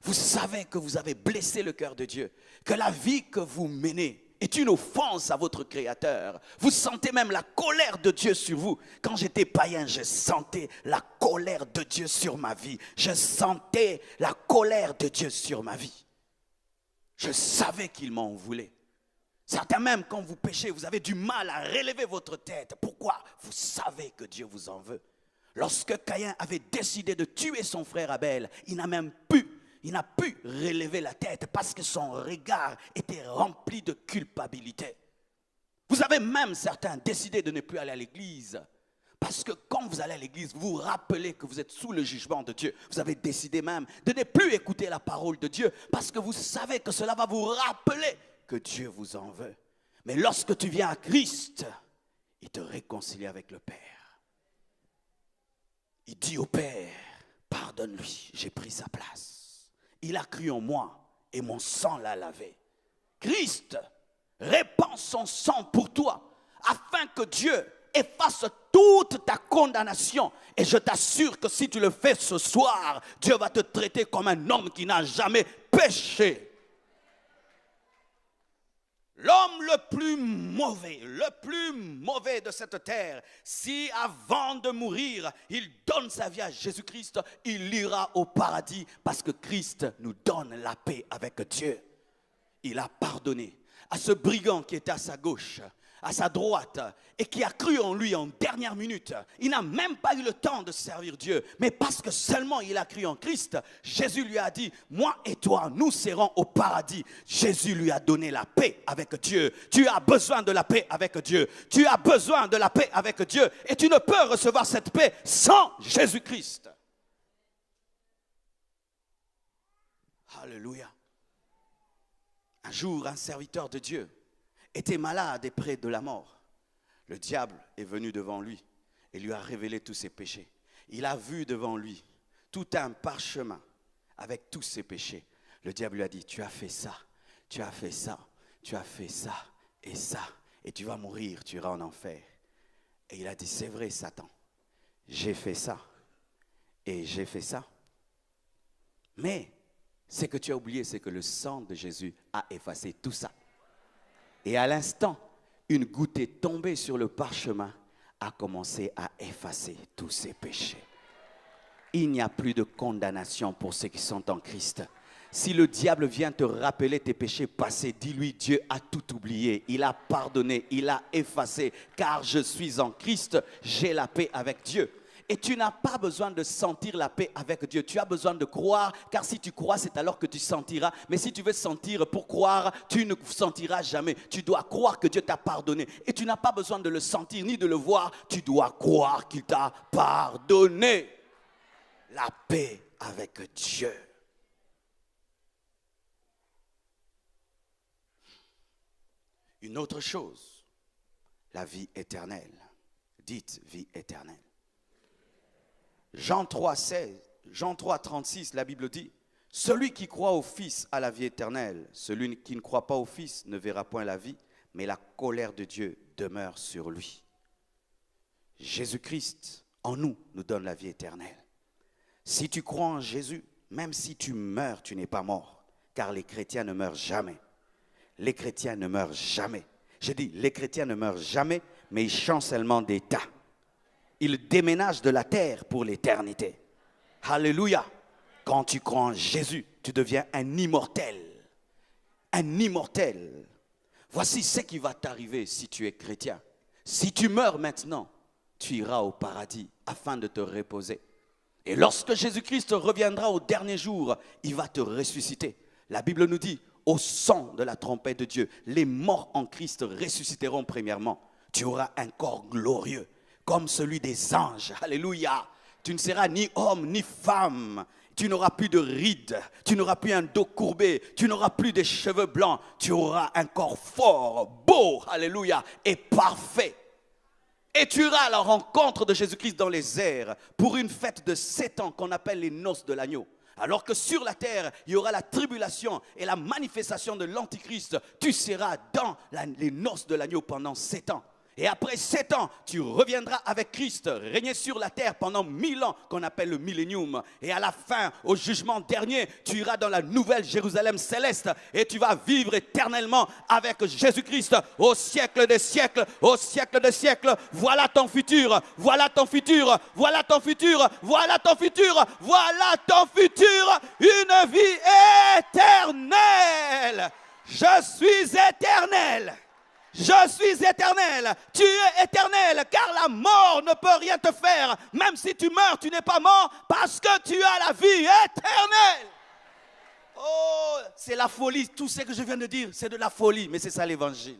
Vous savez que vous avez blessé le cœur de Dieu, que la vie que vous menez est une offense à votre Créateur. Vous sentez même la colère de Dieu sur vous. Quand j'étais païen, je sentais la colère de Dieu sur ma vie. Je sentais la colère de Dieu sur ma vie. Je savais qu'il m'en voulait. Certains même, quand vous péchez, vous avez du mal à relever votre tête. Pourquoi? Vous savez que Dieu vous en veut. Lorsque Caïn avait décidé de tuer son frère Abel, il n'a pu relever la tête parce que son regard était rempli de culpabilité. Vous avez même certains décidé de ne plus aller à l'église parce que quand vous allez à l'église, vous vous rappelez que vous êtes sous le jugement de Dieu. Vous avez décidé même de ne plus écouter la parole de Dieu parce que vous savez que cela va vous rappeler que Dieu vous en veut. Mais lorsque tu viens à Christ, il te réconcilie avec le Père. Il dit au Père, pardonne-lui, j'ai pris sa place. Il a cru en moi et mon sang l'a lavé. Christ répand son sang pour toi afin que Dieu efface toute ta condamnation. Et je t'assure que si tu le fais ce soir, Dieu va te traiter comme un homme qui n'a jamais péché. L'homme le plus mauvais de cette terre, si avant de mourir, il donne sa vie à Jésus-Christ, il ira au paradis parce que Christ nous donne la paix avec Dieu. Il a pardonné à ce brigand qui était à sa gauche, à sa droite, et qui a cru en lui en dernière minute. Il n'a même pas eu le temps de servir Dieu, mais parce que seulement il a cru en Christ, Jésus lui a dit, moi et toi, nous serons au paradis. Jésus lui a donné la paix avec Dieu. Tu as besoin de la paix avec Dieu. Tu as besoin de la paix avec Dieu, et tu ne peux recevoir cette paix sans Jésus-Christ. Alléluia. Un jour, un serviteur de Dieu était malade et près de la mort. Le diable est venu devant lui et lui a révélé tous ses péchés. Il a vu devant lui tout un parchemin avec tous ses péchés. Le diable lui a dit, tu as fait ça, tu as fait ça, tu as fait ça et tu vas mourir, tu iras en enfer. Et il a dit, c'est vrai Satan, j'ai fait ça et j'ai fait ça. Mais ce que tu as oublié, c'est que le sang de Jésus a effacé tout ça. Et à l'instant, une goutte est tombée sur le parchemin, a commencé à effacer tous ses péchés. Il n'y a plus de condamnation pour ceux qui sont en Christ. Si le diable vient te rappeler tes péchés passés, dis-lui, Dieu a tout oublié, il a pardonné, il a effacé, car je suis en Christ, j'ai la paix avec Dieu. Et tu n'as pas besoin de sentir la paix avec Dieu. Tu as besoin de croire, car si tu crois, c'est alors que tu sentiras. Mais si tu veux sentir pour croire, tu ne sentiras jamais. Tu dois croire que Dieu t'a pardonné. Et tu n'as pas besoin de le sentir ni de le voir. Tu dois croire qu'il t'a pardonné. La paix avec Dieu. Une autre chose, la vie éternelle. Dites vie éternelle. Jean 3, 36, la Bible dit, « Celui qui croit au Fils a la vie éternelle. Celui qui ne croit pas au Fils ne verra point la vie, mais la colère de Dieu demeure sur lui. » Jésus-Christ, en nous, nous donne la vie éternelle. Si tu crois en Jésus, même si tu meurs, tu n'es pas mort, car les chrétiens ne meurent jamais. Les chrétiens ne meurent jamais. Je dis, les chrétiens ne meurent jamais, mais ils changent seulement d'état. Ils déménagent de la terre pour l'éternité. Alléluia. Quand tu crois en Jésus, tu deviens un immortel. Un immortel. Voici ce qui va t'arriver si tu es chrétien. Si tu meurs maintenant, tu iras au paradis afin de te reposer. Et lorsque Jésus-Christ reviendra au dernier jour, il va te ressusciter. La Bible nous dit, au son de la trompette de Dieu, les morts en Christ ressusciteront premièrement. Tu auras un corps glorieux, comme celui des anges. Alléluia. Tu ne seras ni homme ni femme. Tu n'auras plus de rides, tu n'auras plus un dos courbé, tu n'auras plus de cheveux blancs. Tu auras un corps fort, beau, alléluia, et parfait. Et tu iras à la rencontre de Jésus-Christ dans les airs pour une fête de 7 ans qu'on appelle les noces de l'agneau. Alors que sur la terre, il y aura la tribulation et la manifestation de l'Antichrist. Tu seras dans les noces de l'agneau pendant 7 ans. Et après 7 ans, tu reviendras avec Christ, régner sur la terre pendant 1000 ans, qu'on appelle le millénium. Et à la fin, au jugement dernier, tu iras dans la nouvelle Jérusalem céleste et tu vas vivre éternellement avec Jésus-Christ au siècle des siècles, au siècle des siècles. Voilà ton futur, voilà ton futur, voilà ton futur, voilà ton futur, voilà ton futur, une vie éternelle. Je suis éternel. Je suis éternel, tu es éternel, car la mort ne peut rien te faire. Même si tu meurs, tu n'es pas mort parce que tu as la vie éternelle. Oh, c'est la folie. Tout ce que je viens de dire, c'est de la folie, mais c'est ça l'évangile.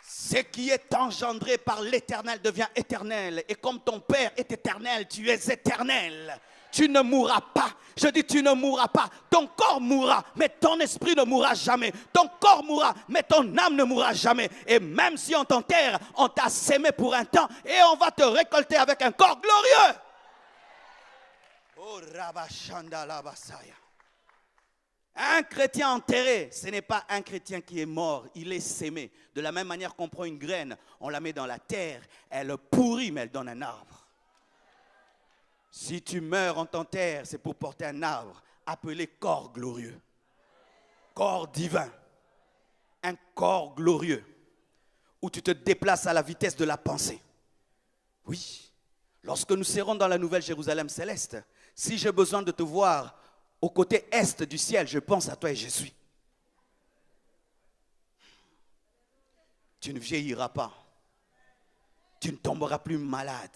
Ce qui est engendré par l'éternel devient éternel. Et comme ton Père est éternel, tu es éternel. Tu ne mourras pas. Je dis tu ne mourras pas. Ton corps mourra, mais ton esprit ne mourra jamais. Ton corps mourra, mais ton âme ne mourra jamais. Et même si on t'enterre, on t'a sémé pour un temps et on va te récolter avec un corps glorieux. Oh, Rabashanda Labasaya. Un chrétien enterré, ce n'est pas un chrétien qui est mort, il est sémé. De la même manière qu'on prend une graine, on la met dans la terre, elle pourrit, mais elle donne un arbre. Si tu meurs, on t'enterre, c'est pour porter un arbre appelé corps glorieux. Corps divin. Un corps glorieux où tu te déplaces à la vitesse de la pensée. Oui, lorsque nous serons dans la nouvelle Jérusalem céleste, si j'ai besoin de te voir au côté est du ciel, je pense à toi et je suis. Tu ne vieilliras pas. Tu ne tomberas plus malade.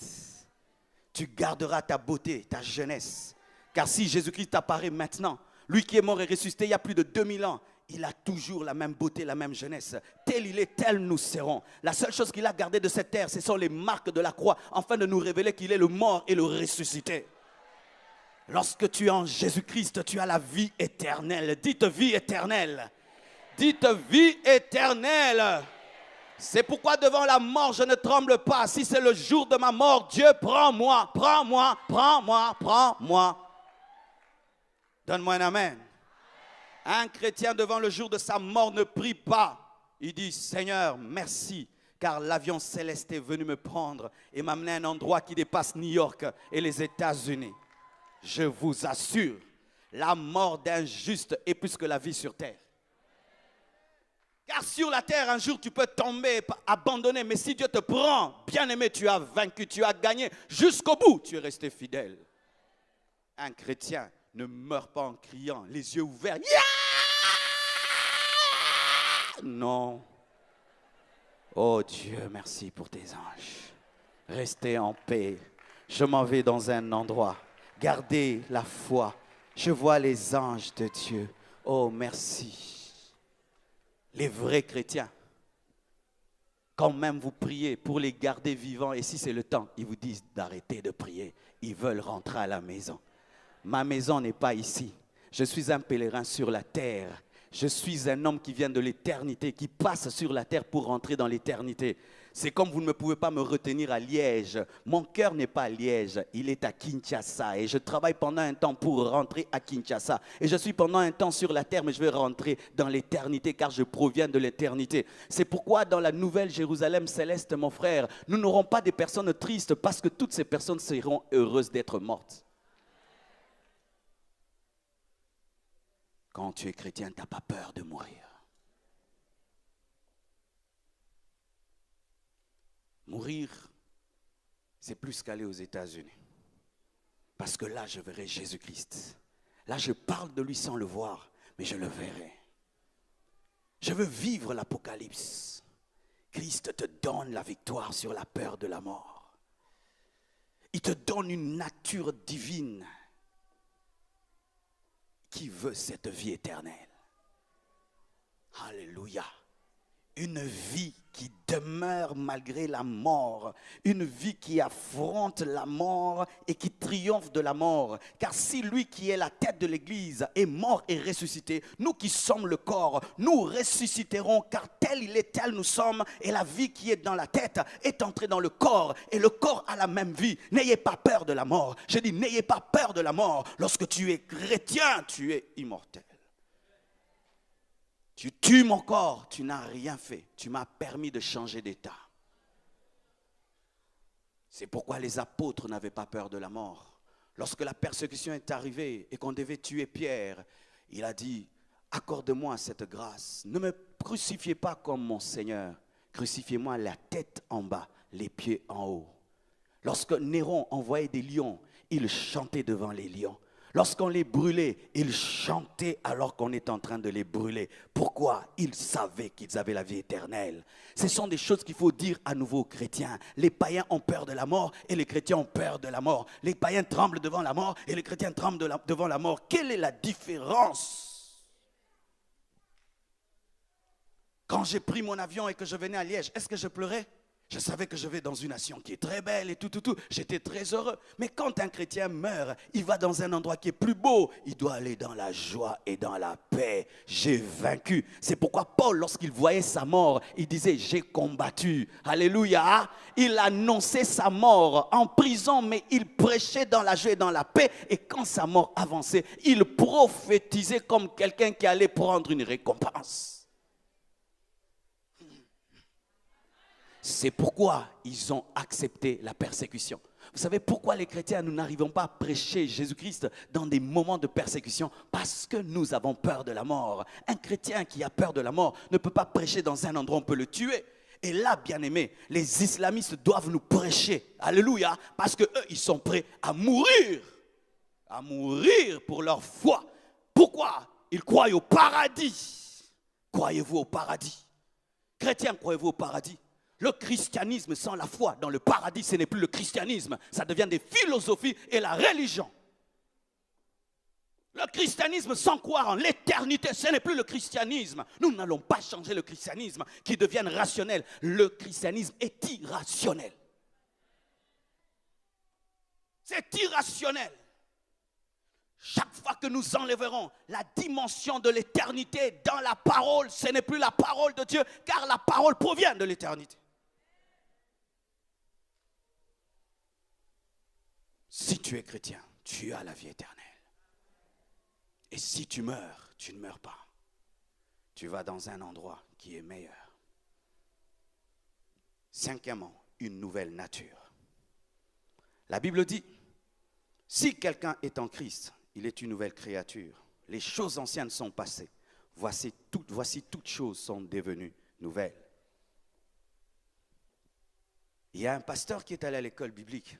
Tu garderas ta beauté, ta jeunesse. Car si Jésus-Christ apparaît maintenant, lui qui est mort et ressuscité il y a plus de 2000 ans, il a toujours la même beauté, la même jeunesse. Tel il est, tel nous serons. La seule chose qu'il a gardée de cette terre, ce sont les marques de la croix, afin de nous révéler qu'il est le mort et le ressuscité. Lorsque tu es en Jésus-Christ, tu as la vie éternelle. Dites vie éternelle. Dites vie éternelle. C'est pourquoi devant la mort, je ne tremble pas. Si c'est le jour de ma mort, Dieu, prends-moi, prends-moi, prends-moi, prends-moi. Donne-moi un amen. Un chrétien devant le jour de sa mort ne prie pas. Il dit, Seigneur, merci, car l'avion céleste est venu me prendre et m'amener à un endroit qui dépasse New York et les États-Unis. Je vous assure, la mort d'un juste est plus que la vie sur terre. Car sur la terre, un jour, tu peux tomber, abandonner. Mais si Dieu te prend, bien-aimé, tu as vaincu, tu as gagné. Jusqu'au bout, tu es resté fidèle. Un chrétien ne meurt pas en criant, les yeux ouverts. Yeah! Non. Oh Dieu, merci pour tes anges. Restez en paix. Je m'en vais dans un endroit. Gardez la foi. Je vois les anges de Dieu. Oh, merci. Les vrais chrétiens, quand même vous priez pour les garder vivants, et si c'est le temps, ils vous disent d'arrêter de prier. Ils veulent rentrer à la maison. Ma maison n'est pas ici. Je suis un pèlerin sur la terre. Je suis un homme qui vient de l'éternité, qui passe sur la terre pour rentrer dans l'éternité. C'est comme vous ne pouvez pas me retenir à Liège. Mon cœur n'est pas à Liège, il est à Kinshasa. Et je travaille pendant un temps pour rentrer à Kinshasa. Et je suis pendant un temps sur la terre, mais je vais rentrer dans l'éternité car je proviens de l'éternité. C'est pourquoi dans la nouvelle Jérusalem céleste, mon frère, nous n'aurons pas des personnes tristes parce que toutes ces personnes seront heureuses d'être mortes. Quand tu es chrétien, tu n'as pas peur de mourir. Mourir, c'est plus qu'aller aux États-Unis. Parce que là, je verrai Jésus-Christ. Là, je parle de lui sans le voir, mais je le verrai. Je veux vivre l'Apocalypse. Christ te donne la victoire sur la peur de la mort. Il te donne une nature divine qui veut cette vie éternelle. Alléluia. Une vie qui demeure malgré la mort, une vie qui affronte la mort et qui triomphe de la mort. Car si lui qui est la tête de l'Église est mort et ressuscité, nous qui sommes le corps, nous ressusciterons, car tel il est, tel nous sommes, et la vie qui est dans la tête est entrée dans le corps, et le corps a la même vie. N'ayez pas peur de la mort. Je dis, n'ayez pas peur de la mort. Lorsque tu es chrétien, tu es immortel. Tu tues mon corps, tu n'as rien fait. Tu m'as permis de changer d'état. C'est pourquoi les apôtres n'avaient pas peur de la mort. Lorsque la persécution est arrivée et qu'on devait tuer Pierre, il a dit, accorde-moi cette grâce. Ne me crucifiez pas comme mon Seigneur. Crucifiez-moi la tête en bas, les pieds en haut. Lorsque Néron envoyait des lions, il chantait devant les lions. Lorsqu'on les brûlait, ils chantaient alors qu'on est en train de les brûler. Pourquoi? Ils savaient qu'ils avaient la vie éternelle. Ce sont des choses qu'il faut dire à nouveau aux chrétiens. Les païens ont peur de la mort et les chrétiens ont peur de la mort. Les païens tremblent devant la mort et les chrétiens tremblent devant la mort. Quelle est la différence? Quand j'ai pris mon avion et que je venais à Liège, est-ce que je pleurais? Je savais que je vais dans une nation qui est très belle et tout. J'étais très heureux. Mais quand un chrétien meurt, il va dans un endroit qui est plus beau. Il doit aller dans la joie et dans la paix. J'ai vaincu. C'est pourquoi Paul, lorsqu'il voyait sa mort, il disait, j'ai combattu. Alléluia. Il annonçait sa mort en prison, mais il prêchait dans la joie et dans la paix. Et quand sa mort avançait, il prophétisait comme quelqu'un qui allait prendre une récompense. C'est pourquoi ils ont accepté la persécution. Vous savez pourquoi les chrétiens, nous n'arrivons pas à prêcher Jésus-Christ dans des moments de persécution? Parce que nous avons peur de la mort. Un chrétien qui a peur de la mort ne peut pas prêcher dans un endroit où on peut le tuer. Et là, bien aimé, les islamistes doivent nous prêcher. Alléluia. Parce qu'eux, ils sont prêts à mourir. À mourir pour leur foi. Pourquoi? Ils croient au paradis. Croyez-vous au paradis? Chrétiens, croyez-vous au paradis? Le christianisme sans la foi dans le paradis, ce n'est plus le christianisme. Ça devient des philosophies et la religion. Le christianisme sans croire en l'éternité, ce n'est plus le christianisme. Nous n'allons pas changer le christianisme qui devienne rationnel. Le christianisme est irrationnel. C'est irrationnel. Chaque fois que nous enlèverons la dimension de l'éternité dans la parole, ce n'est plus la parole de Dieu, car la parole provient de l'éternité. Si tu es chrétien, tu as la vie éternelle. Et si tu meurs, tu ne meurs pas. Tu vas dans un endroit qui est meilleur. Cinquièmement, une nouvelle nature. La Bible dit, si quelqu'un est en Christ, il est une nouvelle créature. Les choses anciennes sont passées. Voici toutes choses sont devenues nouvelles. Il y a un pasteur qui est allé à l'école biblique.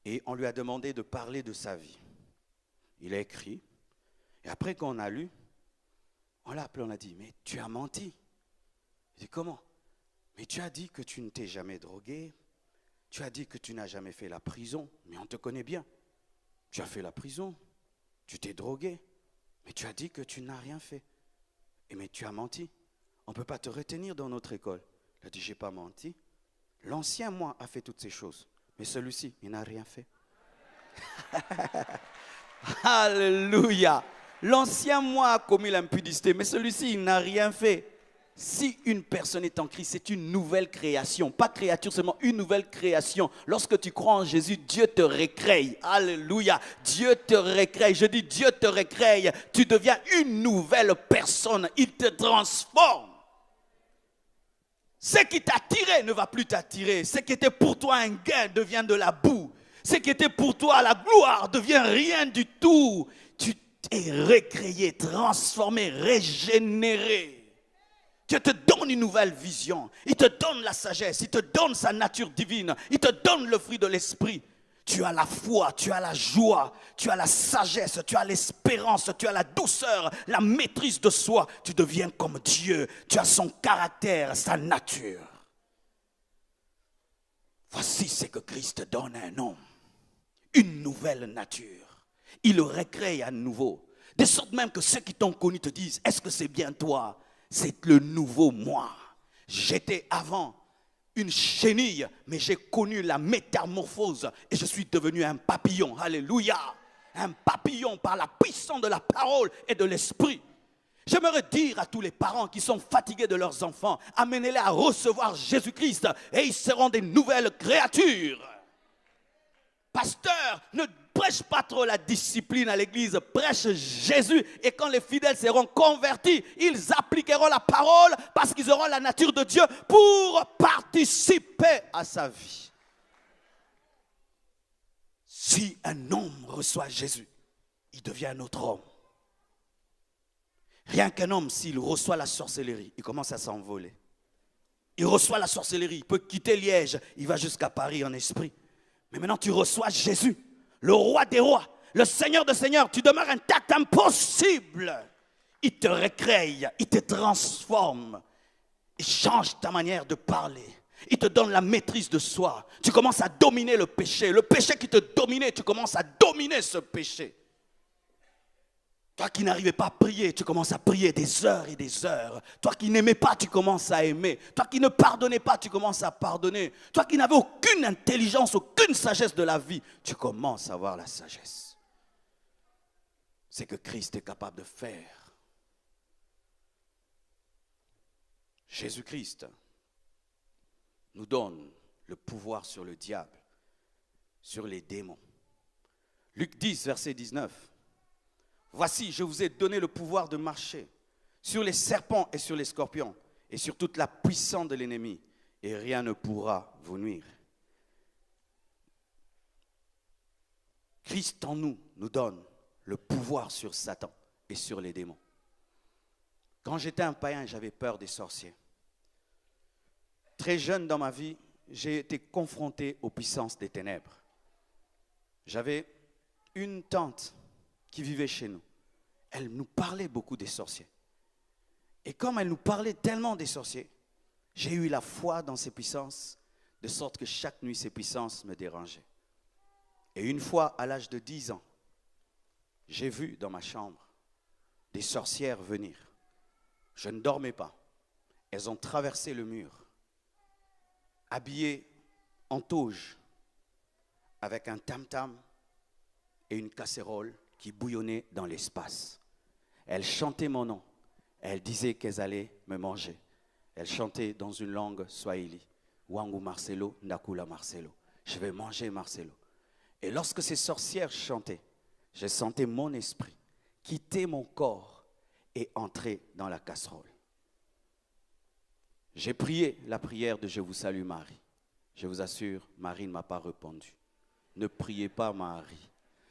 Et on lui a demandé de parler de sa vie. Il a écrit. Et après qu'on a lu, on l'a appelé, on a dit, mais tu as menti. Il dit, comment? Mais tu as dit que tu ne t'es jamais drogué. Tu as dit que tu n'as jamais fait la prison. Mais on te connaît bien. Tu as fait la prison. Tu t'es drogué. Mais tu as dit que tu n'as rien fait. Mais tu as menti. On ne peut pas te retenir dans notre école. Il a dit, je n'ai pas menti. L'ancien moi a fait toutes ces choses. Mais celui-ci, il n'a rien fait. Alléluia. L'ancien moi a commis l'impudicité, mais celui-ci, il n'a rien fait. Si une personne est en Christ, c'est une nouvelle création. Pas créature seulement, une nouvelle création. Lorsque tu crois en Jésus, Dieu te récrée. Alléluia. Dieu te récrée. Je dis Dieu te récrée. Tu deviens une nouvelle personne. Il te transforme. Ce qui t'attirait ne va plus t'attirer. Ce qui était pour toi un gain devient de la boue. Ce qui était pour toi la gloire devient rien du tout. Tu t'es récréé, transformé, régénéré. Dieu te donne une nouvelle vision. Il te donne la sagesse. Il te donne sa nature divine. Il te donne le fruit de l'esprit. Tu as la foi, tu as la joie, tu as la sagesse, tu as l'espérance, tu as la douceur, la maîtrise de soi. Tu deviens comme Dieu. Tu as son caractère, sa nature. Voici ce que Christ donne à un homme. Une nouvelle nature. Il le recrée à nouveau. De sorte même que ceux qui t'ont connu te disent, est-ce que c'est bien toi? c'est le nouveau moi. J'étais avant une chenille, mais j'ai connu la métamorphose et je suis devenu un papillon. Alléluia. Un papillon par la puissance de la parole et de l'esprit. J'aimerais dire à tous les parents qui sont fatigués de leurs enfants, amenez-les à recevoir Jésus-Christ et ils seront des nouvelles créatures. Pasteur, ne prêche pas trop la discipline à l'église, prêche Jésus et quand les fidèles seront convertis, ils appliqueront la parole parce qu'ils auront la nature de Dieu pour participer à sa vie. Si un homme reçoit Jésus, il devient un autre homme. Rien qu'un homme, s'il reçoit la sorcellerie, il commence à s'envoler. Il reçoit la sorcellerie, il peut quitter Liège, il va jusqu'à Paris en esprit. Mais maintenant tu reçois Jésus, le roi des rois, le Seigneur des seigneurs, tu demeures intact, impossible. Il te recrée, il te transforme, il change ta manière de parler. Il te donne la maîtrise de soi. Tu commences à dominer le péché. Le péché qui te dominait, tu commences à dominer ce péché. Toi qui n'arrivais pas à prier, tu commences à prier des heures et des heures. Toi qui n'aimais pas, tu commences à aimer. Toi qui ne pardonnais pas, tu commences à pardonner. Toi qui n'avais aucune intelligence, aucune sagesse de la vie, tu commences à avoir la sagesse. C'est que Christ est capable de faire. Jésus-Christ nous donne le pouvoir sur le diable, sur les démons. Luc 10, verset 19. Voici, je vous ai donné le pouvoir de marcher sur les serpents et sur les scorpions et sur toute la puissance de l'ennemi, et rien ne pourra vous nuire. Christ en nous donne le pouvoir sur Satan et sur les démons. Quand j'étais un païen, j'avais peur des sorciers. Très jeune dans ma vie, j'ai été confronté aux puissances des ténèbres. J'avais une tante qui vivait chez nous. Elle nous parlait beaucoup des sorciers. Et comme elle nous parlait tellement des sorciers, j'ai eu la foi dans ces puissances, de sorte que chaque nuit, ces puissances me dérangeaient. Et une fois, à l'âge de 10 ans, j'ai vu dans ma chambre des sorcières venir. Je ne dormais pas. Elles ont traversé le mur, habillées en toge, avec un tam-tam et une casserole qui bouillonnait dans l'espace. Elles chantaient mon nom. Elles disaient qu'elles allaient me manger. Elles chantaient dans une langue swahili. Wangu Marcelo, Ndakula Marcelo. Je vais manger Marcelo. Et lorsque ces sorcières chantaient, je sentais mon esprit quitter mon corps et entrer dans la casserole. J'ai prié la prière de « Je vous salue Marie ». Je vous assure, Marie ne m'a pas répondu. Ne priez pas Marie.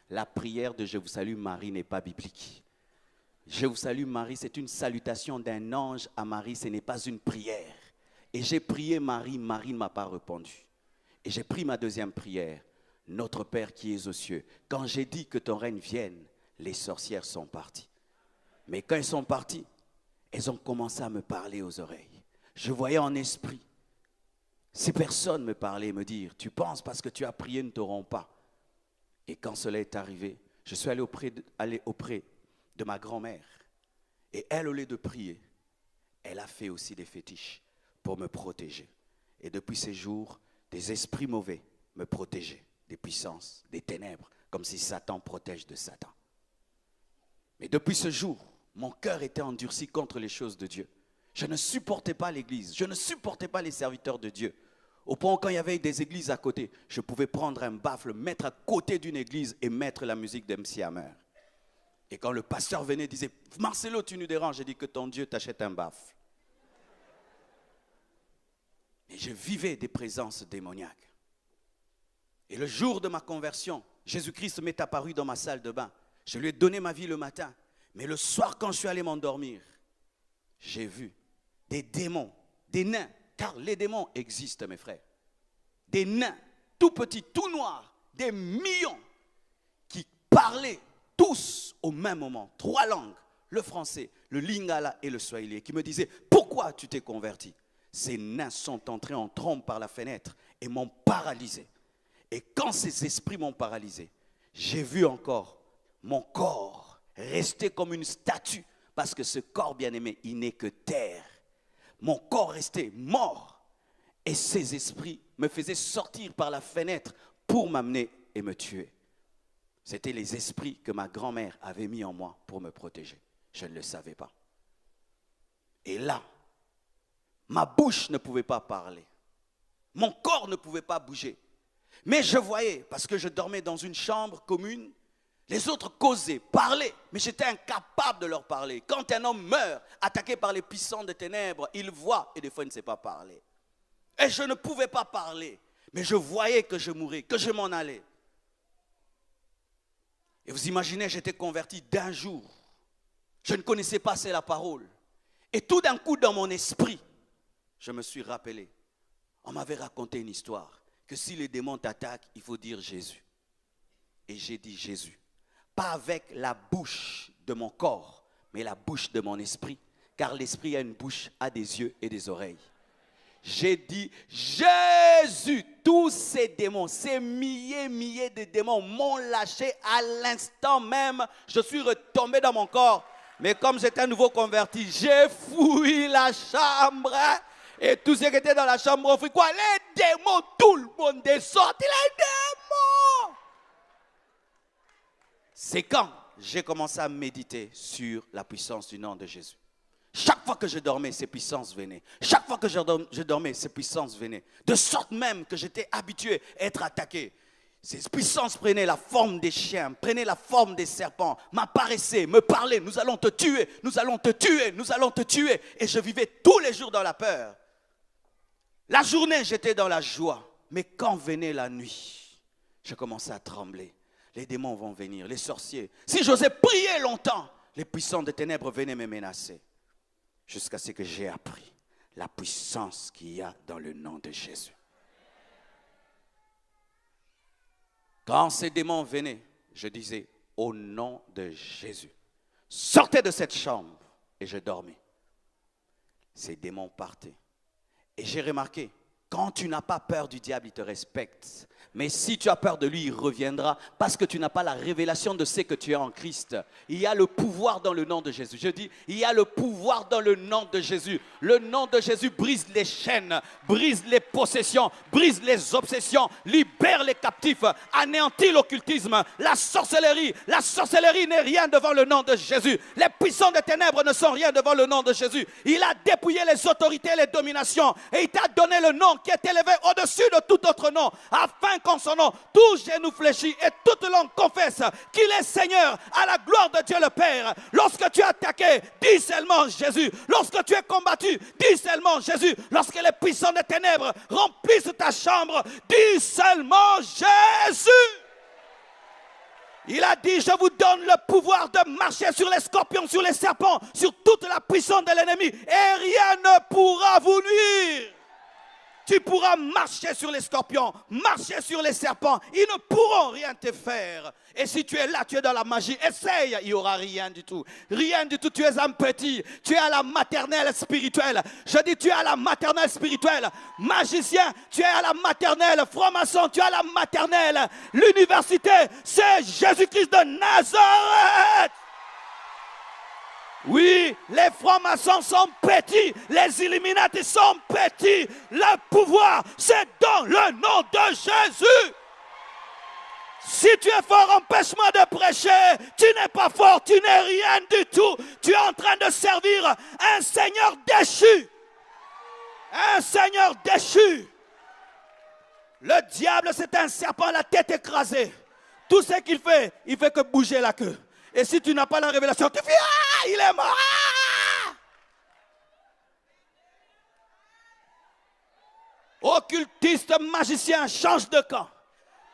La prière de « Je vous salue Marie » n'est pas biblique. « Je vous salue Marie », c'est une salutation d'un ange à Marie, ce n'est pas une prière. Et j'ai prié Marie, Marie ne m'a pas répondu. Et j'ai pris ma deuxième prière. « Notre Père qui es aux cieux ». Quand j'ai dit que ton règne vienne, les sorcières sont parties. Mais quand elles sont parties, elles ont commencé à me parler aux oreilles. Je voyais en esprit ces personnes me parlaient et me dire « Tu penses parce que tu as prié ne t'auront pas ». Et quand cela est arrivé, je suis allé auprès de ma grand-mère. Et elle, au lieu de prier, elle a fait aussi des fétiches pour me protéger. Et depuis ces jours, des esprits mauvais me protégeaient, des puissances, des ténèbres, comme si Satan protège de Satan. Mais depuis ce jour, mon cœur était endurci contre les choses de Dieu. Je ne supportais pas l'église, je ne supportais pas les serviteurs de Dieu. Au point où quand il y avait des églises à côté, je pouvais prendre un baffle, mettre à côté d'une église et mettre la musique d'MC Hammer. Et quand le pasteur venait et disait « Marcelo, tu nous déranges », j'ai dit que ton Dieu t'achète un baffle. Et je vivais des présences démoniaques. Et le jour de ma conversion, Jésus-Christ m'est apparu dans ma salle de bain. Je lui ai donné ma vie le matin. Mais le soir, quand je suis allé m'endormir, j'ai vu des démons, des nains, car les démons existent, mes frères. Des nains, tout petits, tout noirs, des millions, qui parlaient tous au même moment, 3 langues, le français, le lingala et le swahili, qui me disaient « Pourquoi tu t'es converti ?» Ces nains sont entrés en trompe par la fenêtre et m'ont paralysé. Et quand ces esprits m'ont paralysé, j'ai vu encore mon corps rester comme une statue, Parce que ce corps bien-aimé, il n'est que terre. Mon corps restait mort. Et ces esprits me faisaient sortir par la fenêtre pour m'amener et me tuer. C'était les esprits que ma grand-mère avait mis en moi pour me protéger. Je ne le savais pas. Et là, ma bouche ne pouvait pas parler. Mon corps ne pouvait pas bouger. Mais je voyais, parce que je dormais dans une chambre commune, les autres causaient, parlaient, mais j'étais incapable de leur parler. Quand un homme meurt, attaqué par les puissants des ténèbres, il voit et des fois il ne sait pas parler. Et je ne pouvais pas parler, mais je voyais que je mourais, que je m'en allais. Et vous imaginez, j'étais converti d'un jour. Je ne connaissais pas c'est la parole. Et tout d'un coup, dans mon esprit, je me suis rappelé. On m'avait raconté une histoire, que si les démons t'attaquent, il faut dire Jésus. Et j'ai dit Jésus. Pas avec la bouche de mon corps, mais la bouche de mon esprit. Car l'esprit a une bouche, a des yeux et des oreilles. J'ai dit Jésus. Tous ces démons, ces milliers de démons m'ont lâché à l'instant même. Je suis retombé dans mon corps. Mais comme j'étais un nouveau converti, j'ai fouillé la chambre. Et tous ceux qui étaient dans la chambre ont fait quoi? Les démons, tout le monde est sorti. Les démons! C'est quand j'ai commencé à méditer sur la puissance du nom de Jésus. Chaque fois que je dormais, ces puissances venaient. Chaque fois que je dormais, ces puissances venaient. De sorte même que j'étais habitué à être attaqué. Ces puissances prenaient la forme des chiens, prenaient la forme des serpents, m'apparaissaient, me parlaient, nous allons te tuer, nous allons te tuer, nous allons te tuer. Et je vivais tous les jours dans la peur. La journée, j'étais dans la joie. Mais quand venait la nuit, je commençais à trembler. Les démons vont venir, les sorciers. Si j'osais prier longtemps, les puissants des ténèbres venaient me menacer. Jusqu'à ce que j'ai appris la puissance qu'il y a dans le nom de Jésus. Quand ces démons venaient, je disais, au nom de Jésus, sortez de cette chambre. Et je dormais. Ces démons partaient. Et j'ai remarqué, quand tu n'as pas peur du diable, il te respecte. Mais si tu as peur de lui, il reviendra parce que tu n'as pas la révélation de ce que tu es en Christ. Il y a le pouvoir dans le nom de Jésus. Je dis, il y a le pouvoir dans le nom de Jésus. Le nom de Jésus brise les chaînes, brise les possessions, brise les obsessions, libère les captifs, anéantit l'occultisme, la sorcellerie. La sorcellerie n'est rien devant le nom de Jésus. Les puissants des ténèbres ne sont rien devant le nom de Jésus. Il a dépouillé les autorités et les dominations et il t'a donné le nom qui est élevé au-dessus de tout autre nom, afin qu'en son nom, tout genou fléchit et toute langue confesse qu'il est Seigneur à la gloire de Dieu le Père. Lorsque tu es attaqué, dis seulement Jésus. Lorsque tu es combattu, dis seulement Jésus. Lorsque les puissants des ténèbres remplissent ta chambre, dis seulement Jésus. Il a dit, je vous donne le pouvoir de marcher sur les scorpions, sur les serpents, sur toute la puissance de l'ennemi et rien ne pourra vous nuire. Tu pourras marcher sur les scorpions, marcher sur les serpents. Ils ne pourront rien te faire. Et si tu es là, tu es dans la magie, essaye, il n'y aura rien du tout. Rien du tout, tu es un petit. Tu es à la maternelle spirituelle. Je dis, tu es à la maternelle spirituelle. Magicien, tu es à la maternelle. Franc-maçon, tu es à la maternelle. L'université, c'est Jésus-Christ de Nazareth. Oui, les francs-maçons sont petits, les Illuminati sont petits. Le pouvoir, c'est dans le nom de Jésus. Si tu es fort, empêche-moi de prêcher. Tu n'es pas fort, tu n'es rien du tout. Tu es en train de servir un Seigneur déchu. Un Seigneur déchu. Le diable, c'est un serpent à la tête écrasée. Tout ce qu'il fait que bouger la queue. Et si tu n'as pas la révélation, tu fais « Ah, il est mort ah !» Occultiste, magicien, change de camp.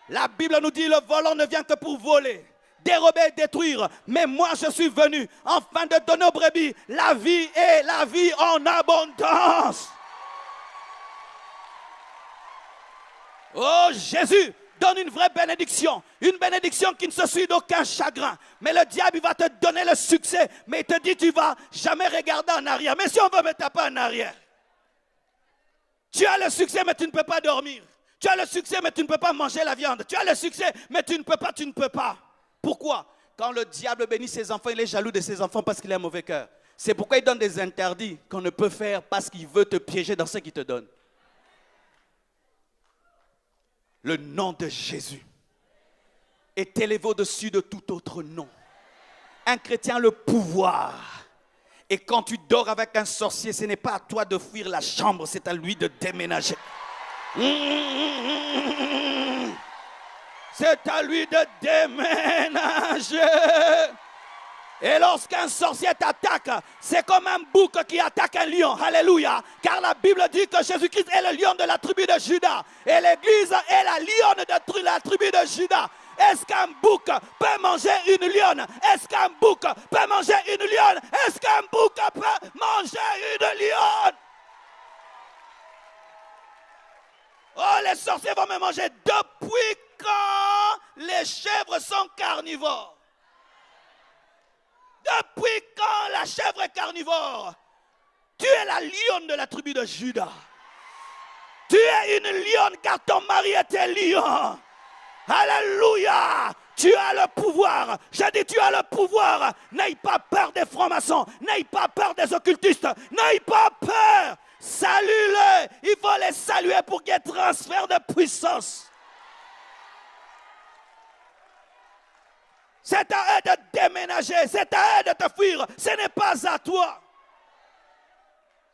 La Bible nous dit, le volant ne vient que pour voler, dérober et détruire. Mais moi, je suis venu afin de donner aux brebis la vie et la vie en abondance. Oh Jésus, donne une vraie bénédiction. Une bénédiction qui ne se suit d'aucun chagrin. Mais le diable, il va te donner le succès. Mais il te dit, tu ne vas jamais regarder en arrière. Mais si on veut mettre pas en arrière. Tu as le succès, mais tu ne peux pas dormir. Tu as le succès, mais tu ne peux pas manger la viande. Tu as le succès, mais tu ne peux pas. Pourquoi? Quand le diable bénit ses enfants, il est jaloux de ses enfants parce qu'il a un mauvais cœur. C'est pourquoi il donne des interdits qu'on ne peut faire parce qu'il veut te piéger dans ce qu'il te donne. Le nom de Jésus est élevé au-dessus de tout autre nom. Un chrétien a le pouvoir. Et quand tu dors avec un sorcier, ce n'est pas à toi de fuir la chambre, c'est à lui de déménager. C'est à lui de déménager. Et lorsqu'un sorcier t'attaque, c'est comme un bouc qui attaque un lion. Alléluia. Car la Bible dit que Jésus-Christ est le lion de la tribu de Juda. Et l'Église est la lionne de la tribu de Juda. Est-ce qu'un bouc peut manger une lionne? Est-ce qu'un bouc peut manger une lionne? Est-ce qu'un bouc peut manger une lionne? Oh, les sorciers vont me manger. Depuis quand les chèvres sont carnivores? Depuis quand la chèvre est carnivore? Tu es la lionne de la tribu de Juda. Tu es une lionne car ton mari était lion. Alléluia. Tu as le pouvoir. J'ai dit tu as le pouvoir. N'aie pas peur des francs-maçons. N'aie pas peur des occultistes. N'aie pas peur. Salue-les. Il faut les saluer pour qu'il y ait transfert de puissance. C'est à eux de déménager, c'est à eux de te fuir, ce n'est pas à toi.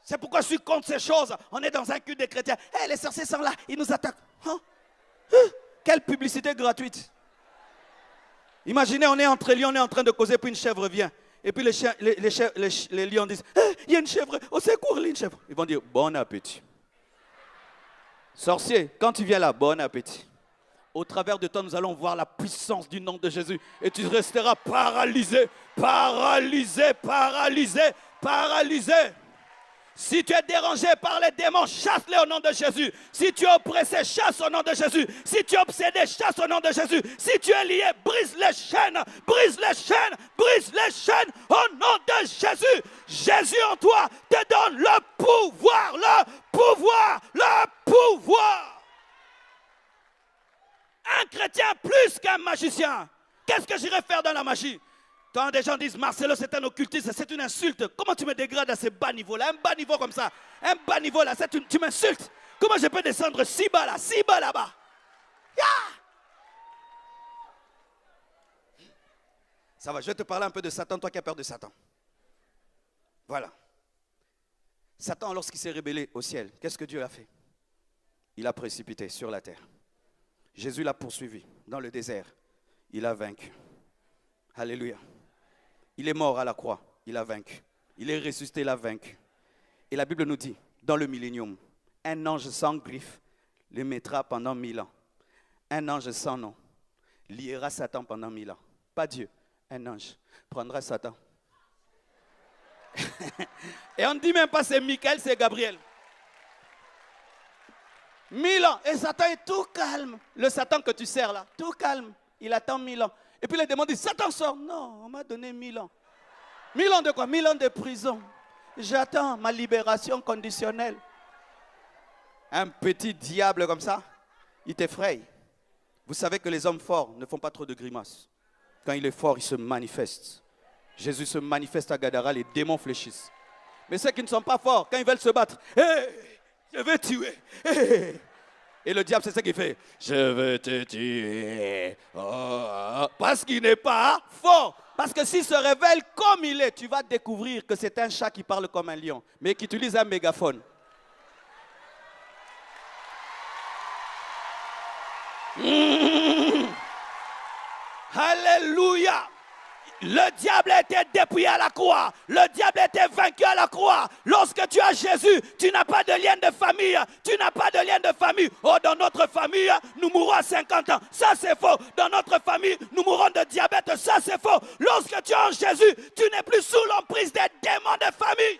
C'est pourquoi je suis contre ces choses. On est dans un culte des chrétiens. Hey, les sorciers sont là, ils nous attaquent. Hein? Quelle publicité gratuite. Imaginez, on est entre lions, on est en train de causer, puis une chèvre vient. Et puis les lions disent, hey, il y a une chèvre, au secours, il y a une chèvre. Ils vont dire, bon appétit. Sorcier, quand tu viens là, bon appétit. Au travers de toi, nous allons voir la puissance du nom de Jésus. Et tu resteras paralysé, paralysé, paralysé, paralysé. Si tu es dérangé par les démons, chasse-les au nom de Jésus. Si tu es oppressé, chasse au nom de Jésus. Si tu es obsédé, chasse au nom de Jésus. Si tu es lié, brise les chaînes, brise les chaînes, brise les chaînes au nom de Jésus. Jésus en toi te donne le pouvoir, le pouvoir, le pouvoir. Un chrétien plus qu'un magicien. Qu'est-ce que j'irais faire dans la magie? Quand des gens disent Marcelo c'est un occultiste, c'est une insulte. Comment tu me dégrades à ce bas niveau-là? Un bas niveau comme ça, un bas niveau là, tu m'insultes. Comment je peux descendre si bas là-bas? Yeah! Ça va, je vais te parler un peu de Satan, toi qui as peur de Satan. Voilà. Satan, lorsqu'il s'est rébellé au ciel, qu'est-ce que Dieu a fait? Il a précipité sur la terre. Jésus l'a poursuivi dans le désert. Il a vaincu. Alléluia. Il est mort à la croix. Il a vaincu. Il est ressuscité. Il a vaincu. Et la Bible nous dit, dans le millénium, un ange sans griffe le mettra pendant 1000 ans. Un ange sans nom liera Satan pendant 1000 ans. Pas Dieu, un ange prendra Satan. Et on ne dit même pas c'est Michael, c'est Gabriel. 1000 ans. Et Satan est tout calme. Le Satan que tu sers là, tout calme. Il attend 1000 ans. Et puis les démons disent, Satan sort. Non, on m'a donné 1000 ans. 1000 ans de quoi? 1000 ans de prison. J'attends ma libération conditionnelle. Un petit diable comme ça, il t'effraie. Vous savez que les hommes forts ne font pas trop de grimaces. Quand il est fort, il se manifeste. Jésus se manifeste à Gadara, les démons fléchissent. Mais ceux qui ne sont pas forts, quand ils veulent se battre, hey, je vais tuer. Hey. Et le diable, c'est ce qu'il fait. Je vais te tuer. Oh. Parce qu'il n'est pas fort. Parce que s'il se révèle comme il est, tu vas découvrir que c'est un chat qui parle comme un lion, mais qui utilise un mégaphone. Alléluia. Le diable a été dépouillé à la croix. Le diable a été vaincu à la croix. Lorsque tu as Jésus, tu n'as pas de lien de famille. Tu n'as pas de lien de famille. Oh, dans notre famille, nous mourrons à 50 ans. Ça, c'est faux. Dans notre famille, nous mourrons de diabète. Ça, c'est faux. Lorsque tu es en Jésus, tu n'es plus sous l'emprise des démons de famille.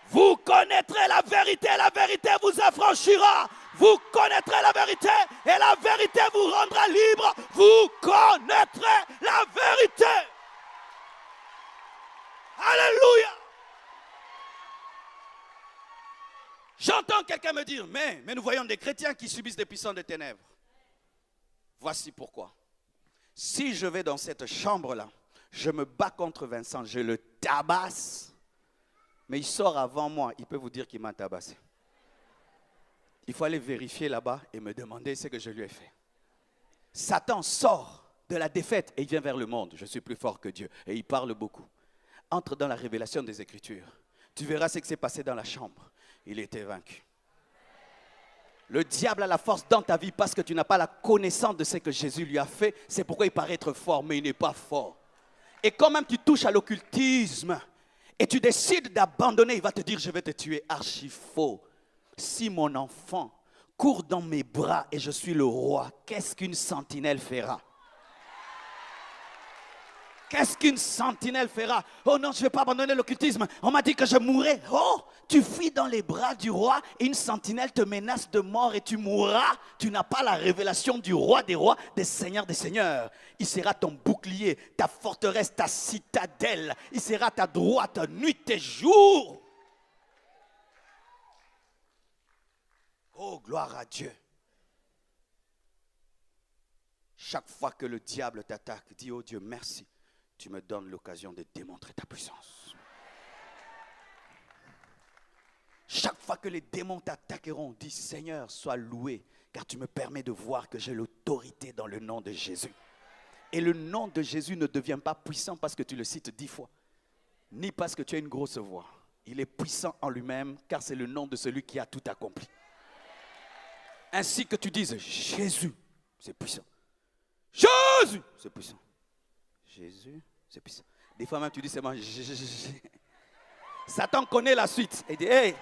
Vous connaîtrez la vérité vous affranchira. Vous connaîtrez la vérité et la vérité vous rendra libre. Vous connaîtrez la vérité. Alléluia. J'entends quelqu'un me dire, mais nous voyons des chrétiens qui subissent des puissances de ténèbres. Voici pourquoi. Si je vais dans cette chambre-là, je me bats contre Vincent, je le tabasse, mais il sort avant moi, il peut vous dire qu'il m'a tabassé. Il faut aller vérifier là-bas et me demander ce que je lui ai fait. Satan sort de la défaite et il vient vers le monde. Je suis plus fort que Dieu. Et il parle beaucoup. Entre dans la révélation des Écritures. Tu verras ce qui s'est passé dans la chambre. Il était vaincu. Le diable a la force dans ta vie parce que tu n'as pas la connaissance de ce que Jésus lui a fait. C'est pourquoi il paraît être fort, mais il n'est pas fort. Et quand même tu touches à l'occultisme et tu décides d'abandonner, il va te dire je vais te tuer. Archi faux. Si mon enfant court dans mes bras et je suis le roi, qu'est-ce qu'une sentinelle fera? Qu'est-ce qu'une sentinelle fera? Oh non, je ne vais pas abandonner l'occultisme. On m'a dit que je mourrais. Oh, tu fuis dans les bras du roi et une sentinelle te menace de mort et tu mourras. Tu n'as pas la révélation du roi des rois, des seigneurs des seigneurs. Il sera ton bouclier, ta forteresse, ta citadelle. Il sera ta droite nuit et jour. Oh, gloire à Dieu. Chaque fois que le diable t'attaque, dis, oh Dieu, merci. Tu me donnes l'occasion de démontrer ta puissance. Chaque fois que les démons t'attaqueront, dis, Seigneur, sois loué, car tu me permets de voir que j'ai l'autorité dans le nom de Jésus. Et le nom de Jésus ne devient pas puissant parce que tu le cites 10 fois, ni parce que tu as une grosse voix. Il est puissant en lui-même, car c'est le nom de celui qui a tout accompli. Ainsi que tu dises, Jésus, c'est puissant. Jésus, c'est puissant. Jésus, c'est puissant. Des fois même tu dis seulement Satan connaît la suite. Il dit, hey.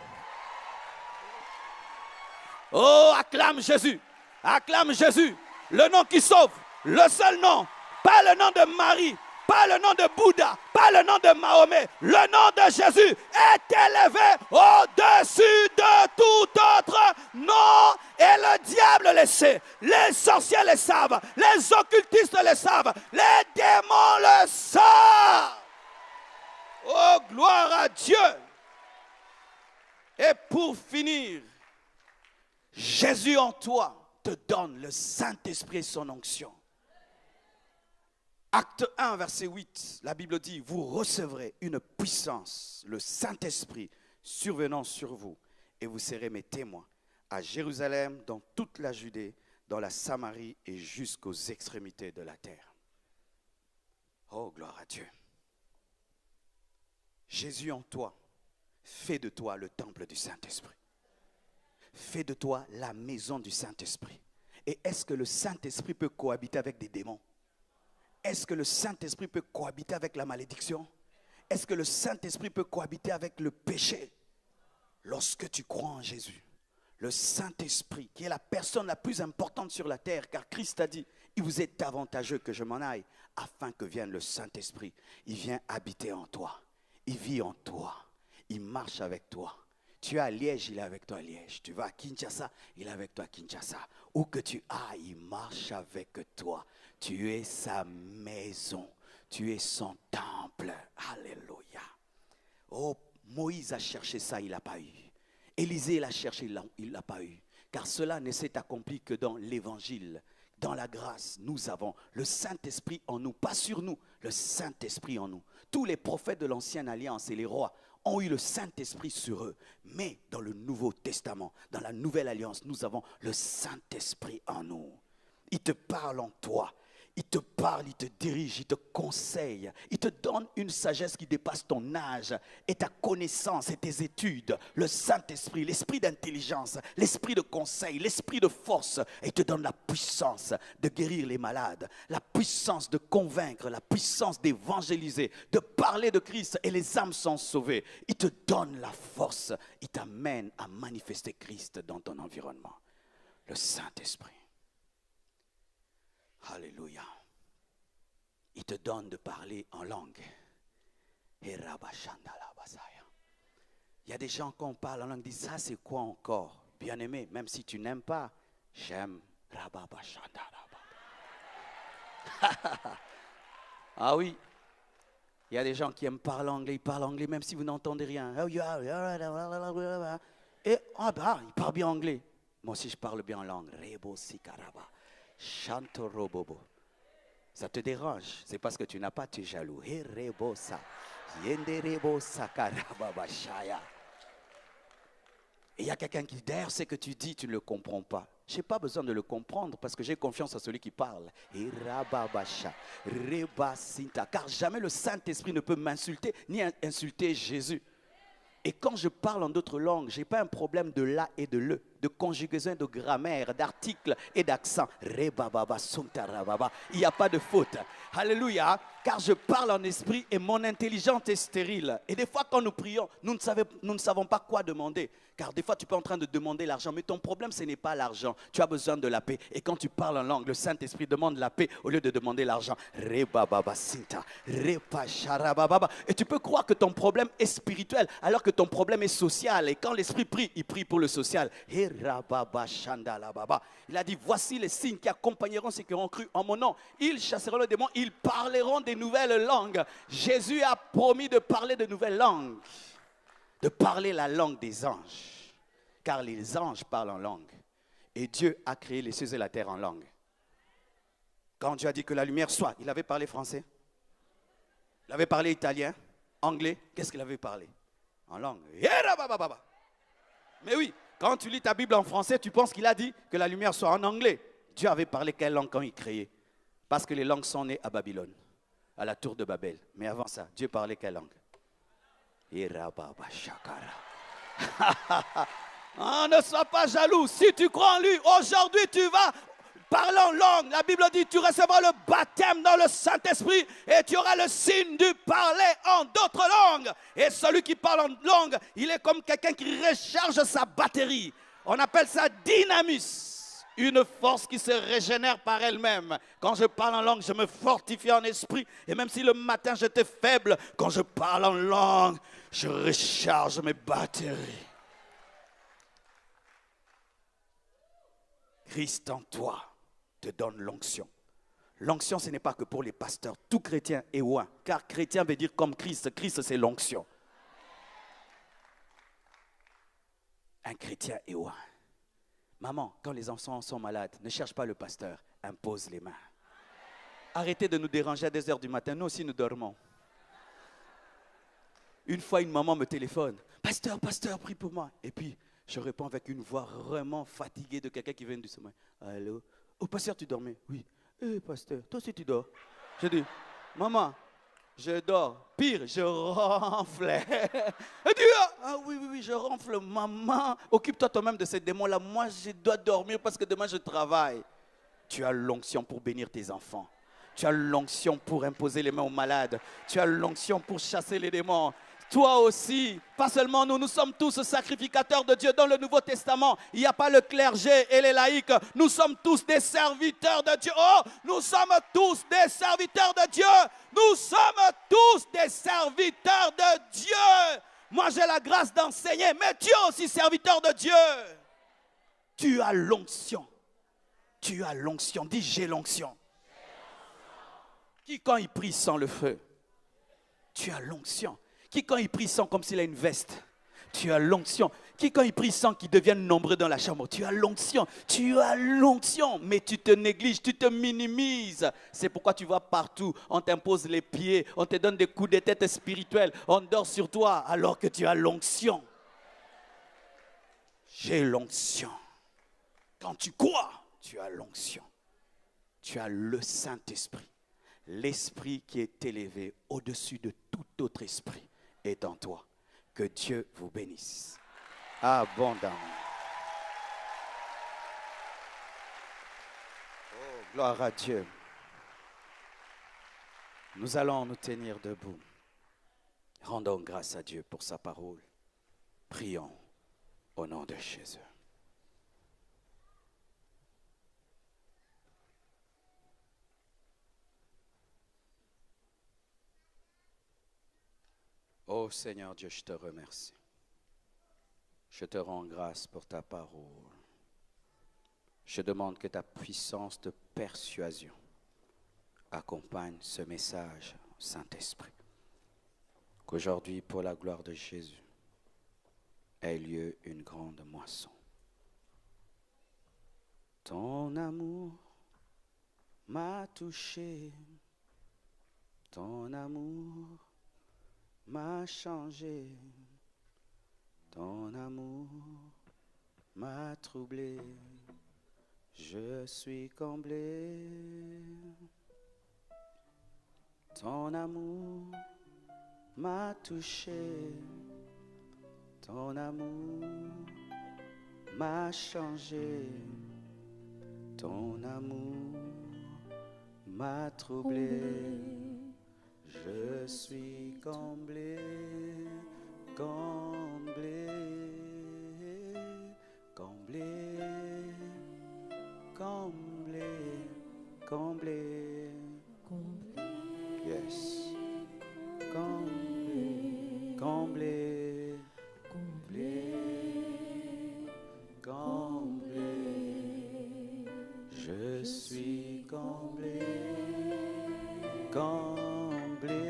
Oh, acclame Jésus. Acclame Jésus. Le nom qui sauve. Le seul nom. Pas le nom de Marie. Pas le nom de Bouddha. Pas le nom de Mahomet. Le nom de Jésus est élevé au-dessus de tout autre nom. Et le diable le sait. Les sorciers le savent. Les occultistes le savent. Les démons le savent. Oh, gloire à Dieu. Et pour finir, Jésus en toi te donne le Saint-Esprit et son onction. Acte 1, verset 8, la Bible dit, vous recevrez une puissance, le Saint-Esprit, survenant sur vous, et vous serez mes témoins à Jérusalem, dans toute la Judée, dans la Samarie et jusqu'aux extrémités de la terre. Oh, gloire à Dieu. Jésus en toi, fais de toi le temple du Saint-Esprit. Fais de toi la maison du Saint-Esprit. Et est-ce que le Saint-Esprit peut cohabiter avec des démons? Est-ce que le Saint-Esprit peut cohabiter avec la malédiction? Est-ce que le Saint-Esprit peut cohabiter avec le péché? Lorsque tu crois en Jésus, le Saint-Esprit, qui est la personne la plus importante sur la terre, car Christ a dit, il vous est avantageux que je m'en aille, afin que vienne le Saint-Esprit. Il vient habiter en toi, il vit en toi, il marche avec toi. Tu es à Liège, il est avec toi à Liège. Tu vas à Kinshasa, il est avec toi à Kinshasa. Où que tu ailles, il marche avec toi. Tu es sa maison. Tu es son temple. Alléluia. Oh, Moïse a cherché ça, il n'a pas eu. Élisée l'a cherché, il ne l'a pas eu. Car cela ne s'est accompli que dans l'évangile. Dans la grâce, nous avons le Saint-Esprit en nous. Pas sur nous, le Saint-Esprit en nous. Tous les prophètes de l'Ancienne Alliance et les rois ont eu le Saint-Esprit sur eux. Mais dans le Nouveau Testament, dans la Nouvelle Alliance, nous avons le Saint-Esprit en nous. Il te parle en toi. Il te parle, il te dirige, il te conseille. Il te donne une sagesse qui dépasse ton âge et ta connaissance et tes études. Le Saint-Esprit, l'esprit d'intelligence, l'esprit de conseil, l'esprit de force. Et il te donne la puissance de guérir les malades, la puissance de convaincre, la puissance d'évangéliser, de parler de Christ et les âmes sont sauvées. Il te donne la force. Il t'amène à manifester Christ dans ton environnement. Le Saint-Esprit. Alléluia. Il te donne de parler en langue. Il y a des gens quand on parle en langue, disent ça c'est quoi encore? Bien aimé, même si tu n'aimes pas, j'aime. Ah oui. Il y a des gens qui aiment parler anglais, ils parlent anglais même si vous n'entendez rien. Et il parle bien anglais. Moi aussi je parle bien en langue. Rebo sikaraba. Chanto robobo. Ça te dérange. C'est parce que tu n'as pas, tu es jaloux. Herebosa, yenderebosa karababashaya. Et il y a quelqu'un qui, derrière ce que tu dis, tu ne le comprends pas. Je n'ai pas besoin de le comprendre parce que j'ai confiance en celui qui parle. Herababasha, rebasinta. Car jamais le Saint-Esprit ne peut m'insulter ni insulter Jésus. Et quand je parle en d'autres langues, je n'ai pas un problème de la et de le, de conjugaison, de grammaire, d'articles et d'accent. Rebababa, suntarababa. Il n'y a pas de faute. Alléluia. Car je parle en esprit et mon intelligence est stérile. Et des fois, quand nous prions, nous ne savons pas quoi demander. Car des fois, tu peux en train de demander l'argent. Mais ton problème, ce n'est pas l'argent. Tu as besoin de la paix. Et quand tu parles en langue, le Saint-Esprit demande la paix au lieu de demander l'argent. Rebababa, sinta. Repasharababa. Et tu peux croire que ton problème est spirituel alors que ton problème est social. Et quand l'Esprit prie, il prie pour le social. Herababa, shandalababa. Il a dit, voici les signes qui accompagneront ceux qui auront cru en mon nom. Ils chasseront le démon, ils parleront des nouvelles langues. Jésus a promis de parler de nouvelles langues. De parler la langue des anges. Car les anges parlent en langue. Et Dieu a créé les cieux et la terre en langue. Quand Dieu a dit que la lumière soit, il avait parlé français. Il avait parlé italien, anglais. Qu'est-ce qu'il avait parlé? En langue. Mais oui, quand tu lis ta Bible en français, tu penses qu'il a dit que la lumière soit en anglais. Dieu avait parlé quelle langue quand il créait? Parce que les langues sont nées à Babylone, à la tour de Babel. Mais avant ça, Dieu parlait quelle langue? Oh, ne sois pas jaloux. Si tu crois en lui, aujourd'hui tu vas parler en langue. La Bible dit tu recevras le baptême dans le Saint-Esprit et tu auras le signe du parler en d'autres langues. Et celui qui parle en langue, il est comme quelqu'un qui recharge sa batterie. On appelle ça dynamus. Une force qui se régénère par elle-même. Quand je parle en langue, je me fortifie en esprit. Et même si le matin j'étais faible, quand je parle en langue, je recharge mes batteries. Christ en toi te donne l'onction. L'onction, ce n'est pas que pour les pasteurs. Tout chrétien est oint. Car chrétien veut dire comme Christ. Christ, c'est l'onction. Un chrétien est oint. Maman, quand les enfants sont malades, ne cherche pas le pasteur, impose les mains. Arrêtez de nous déranger à 2 heures du matin, nous aussi nous dormons. Une fois, une maman me téléphone. Pasteur, prie pour moi. Et puis, je réponds avec une voix vraiment fatiguée de quelqu'un qui vient du sommeil. Allô? Oh, pasteur, tu dormais? Oui. Eh, pasteur, toi aussi tu dors? Je dis, maman, je dors. Pire, je ronfle. Elle dit, ah oui, je ronfle. Maman, occupe-toi toi-même de ces démons-là. Moi, je dois dormir parce que demain, je travaille. Tu as l'onction pour bénir tes enfants. Tu as l'onction pour imposer les mains aux malades. Tu as l'onction pour chasser les démons. Toi aussi, pas seulement nous, nous sommes tous sacrificateurs de Dieu. Dans le Nouveau Testament, il n'y a pas le clergé et les laïcs. Nous sommes tous des serviteurs de Dieu. Oh, nous sommes tous des serviteurs de Dieu. Nous sommes tous des serviteurs de Dieu. Moi, j'ai la grâce d'enseigner, mais tu es aussi serviteur de Dieu. Tu as l'onction. Tu as l'onction. Dis, j'ai l'onction. Qui, quand il prie, sent le feu? Tu as l'onction. Qui, quand il prie, sent comme s'il a une veste? Tu as l'onction. Qui, quand il prie, sent qu'ils deviennent nombreux dans la chambre? Tu as l'onction. Tu as l'onction. Mais tu te négliges, tu te minimises. C'est pourquoi tu vas partout. On t'impose les pieds. On te donne des coups de tête spirituels. On dort sur toi alors que tu as l'onction. J'ai l'onction. Quand tu crois, tu as l'onction. Tu as le Saint-Esprit. L'esprit qui est élevé au-dessus de tout autre esprit est en toi. Que Dieu vous bénisse abondamment. Oh, gloire à Dieu. Nous allons nous tenir debout. Rendons grâce à Dieu pour sa parole. Prions au nom de Jésus. Oh Seigneur Dieu, je te remercie. Je te rends grâce pour ta parole. Je demande que ta puissance de persuasion accompagne ce message, Saint-Esprit. Qu'aujourd'hui, pour la gloire de Jésus, ait lieu une grande moisson. Ton amour m'a touché. Ton amour m'a changé. Ton amour m'a troublé. Je suis comblé. Ton amour m'a touché. Ton amour m'a changé. Ton amour m'a troublé. Je suis comblé, comblé, comblé, comblé, comblé. Yes. Comblé, comblé, comblé, comblé. Je suis comblé, comblé.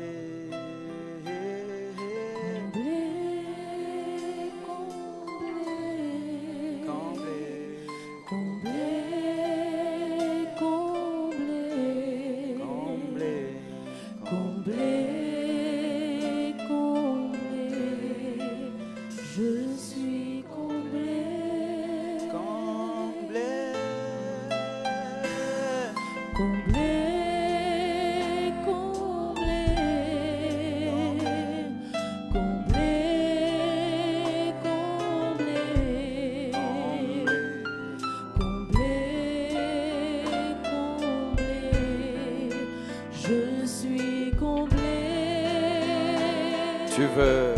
Tu veux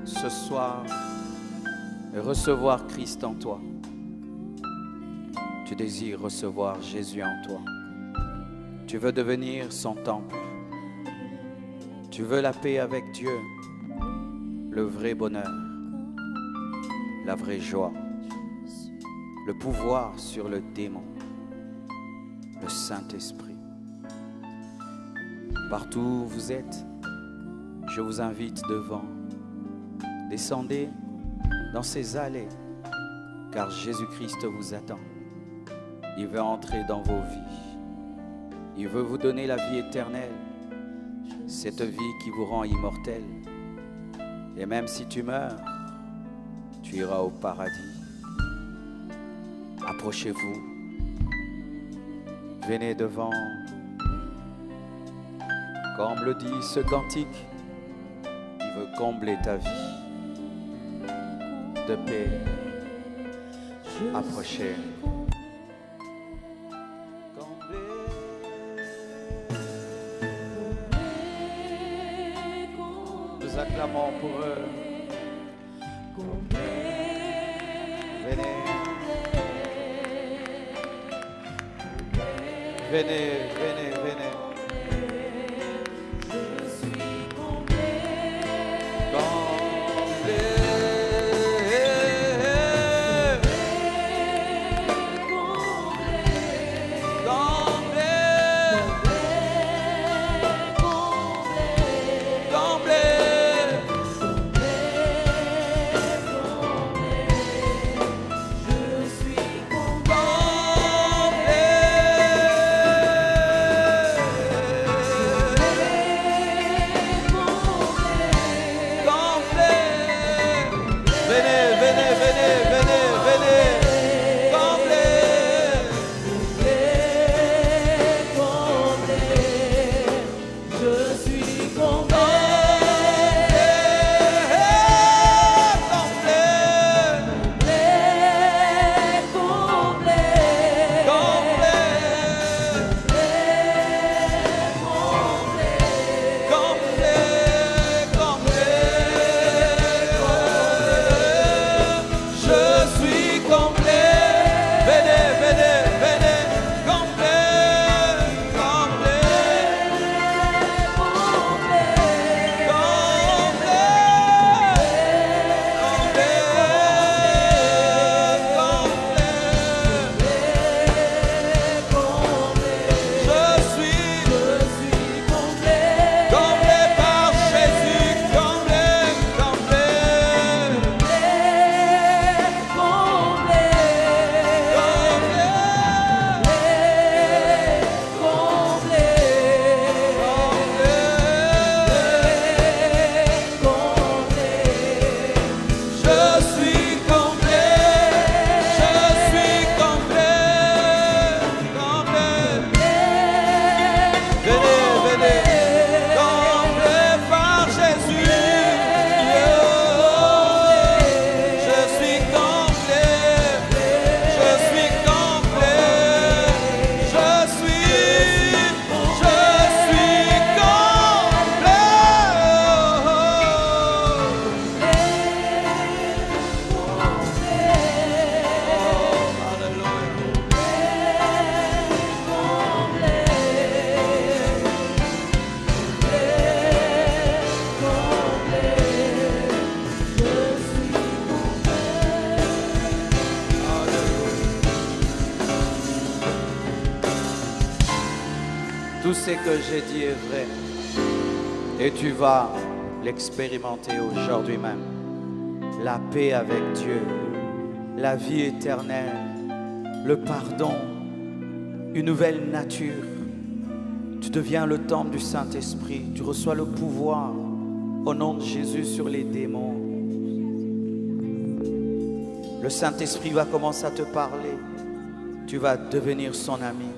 ce soir recevoir Christ en toi. Tu désires recevoir Jésus en toi. Tu veux devenir son temple. Tu veux la paix avec Dieu, le vrai bonheur, la vraie joie, le pouvoir sur le démon, le Saint-Esprit. Partout où vous êtes, je vous invite devant. Descendez dans ces allées, car Jésus-Christ vous attend. Il veut entrer dans vos vies. Il veut vous donner la vie éternelle, cette vie qui vous rend immortel. Et même si tu meurs, tu iras au paradis. Approchez-vous. Venez devant. Comme le dit ce cantique, il veut combler ta vie de paix. Approchez. Nous acclamons pour eux. Venez. Venez, venez, venez. ce que j'ai dit est vrai. Et tu vas l'expérimenter aujourd'hui même. La paix avec Dieu, la vie éternelle, le pardon, une nouvelle nature. Tu deviens le temple du Saint-Esprit. Tu reçois le pouvoir au nom de Jésus sur les démons. Le Saint-Esprit va commencer à te parler. Tu vas devenir son ami.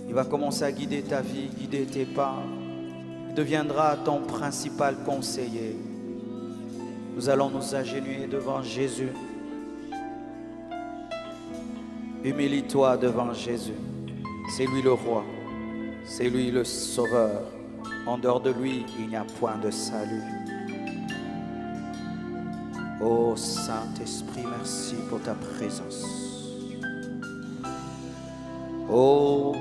Il va commencer à guider ta vie, guider tes pas. Il deviendra ton principal conseiller. Nous allons nous agenouiller devant Jésus. Humilie-toi devant Jésus. C'est lui le roi. C'est lui le sauveur. En dehors de lui, il n'y a point de salut. Ô Saint-Esprit, merci pour ta présence. Oh,